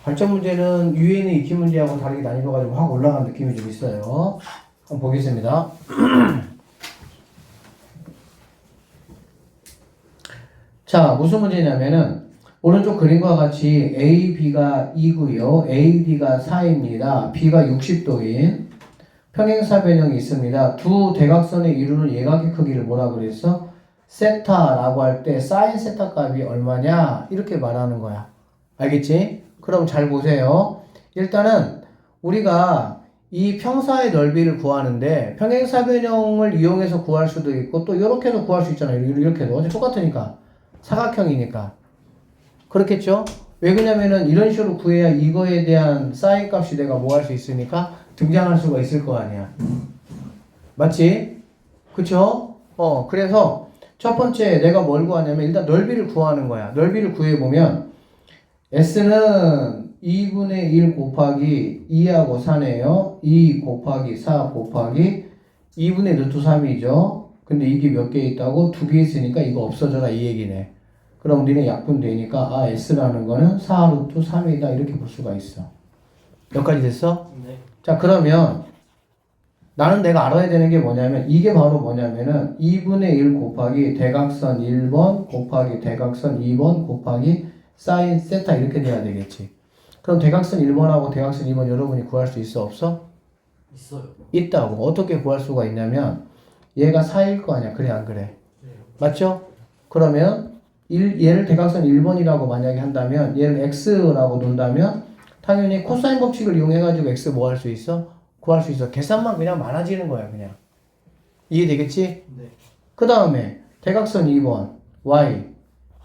발전 문제는 유에는 익히 문제하고 다르게 나뉘어가지고 확 올라간 느낌이 좀 있어요. 한번 보겠습니다. 자, 무슨 문제냐면은 오른쪽 그림과 같이 AB가 2고요. AD가 4입니다. B가 60도인 평행사변형이 있습니다. 두 대각선의 이루는 예각의 크기를 뭐라 그랬어? 세타라고 할 때 사인 세타 값이 얼마냐? 이렇게 말하는 거야. 알겠지? 그럼 잘 보세요. 일단은 우리가 이 평사의 넓이를 구하는데 평행사변형을 이용해서 구할 수도 있고 또 이렇게도 구할 수 있잖아요. 이렇게도. 어차피 똑같으니까. 사각형이니까. 그렇겠죠? 왜 그러냐면은 이런 식으로 구해야 이거에 대한 사인 값이 내가 뭐 할 수 있으니까 등장할 수가 있을 거 아니야. 맞지? 그쵸? 그래서 첫 번째 내가 뭘 구하냐면 일단 넓이를 구하는 거야. 넓이를 구해보면 S는 2분의 1 곱하기 2하고 4네요. 2 곱하기 4 곱하기 2분의 루트 3이죠. 근데 이게 몇 개 있다고? 2개 있으니까 이거 없어져라 이 얘기네. 그럼 니네 약분되니까 S라는 거는 4 루트 3이다 이렇게 볼 수가 있어. 여기까지 됐어? 네. 자, 그러면 나는 내가 알아야 되는 게 뭐냐면 이게 바로 뭐냐면은 2분의 1 곱하기 대각선 1번 곱하기 대각선 2번 곱하기 사인 세타 이렇게 돼야 되겠지. 그럼 대각선 1번하고 대각선 2번 여러분이 구할 수 있어 없어? 있어요. 있다고. 어떻게 구할 수가 있냐면 얘가 4일 거 아니야. 그래 안 그래? 네. 맞죠? 그러면 얘를 대각선 1번이라고 만약에 한다면 얘를 x라고 놓는다면 당연히 코사인 법칙을 이용해가지고 x 뭐 할 수 있어? 구할 수 있어. 계산만 그냥 많아지는 거야 그냥. 이해되겠지? 네. 그 다음에 대각선 2번 y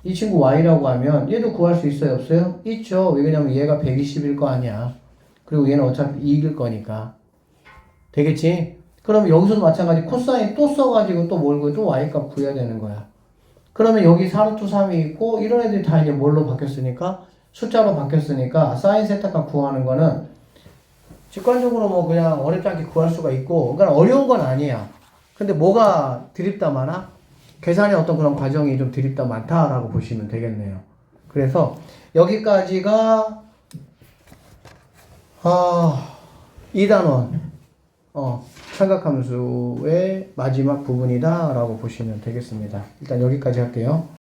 이 친구 y라고 하면 얘도 구할 수 있어요 없어요? 있죠. 왜냐면 얘가 120일 거 아니야. 그리고 얘는 어차피 2일 거니까. 되겠지? 그럼 여기서도 마찬가지 코사인 또 써가지고 또 뭘 구해? 또 y값 구해야 되는 거야. 그러면 여기 4루트 3이 있고 이런 애들이 다 이제 뭘로 바뀌었으니까 숫자로 바뀌었으니까 사인 세타 값 구하는 거는 직관적으로 뭐 그냥 어렵지 않게 구할 수가 있고 그러니까 어려운 건 아니야. 근데 뭐가 드립다 많아? 계산의 어떤 그런 과정이 좀 드립다 많다라고 보시면 되겠네요. 그래서 여기까지가 2단원 삼각함수의 마지막 부분이다 라고 보시면 되겠습니다. 일단 여기까지 할게요.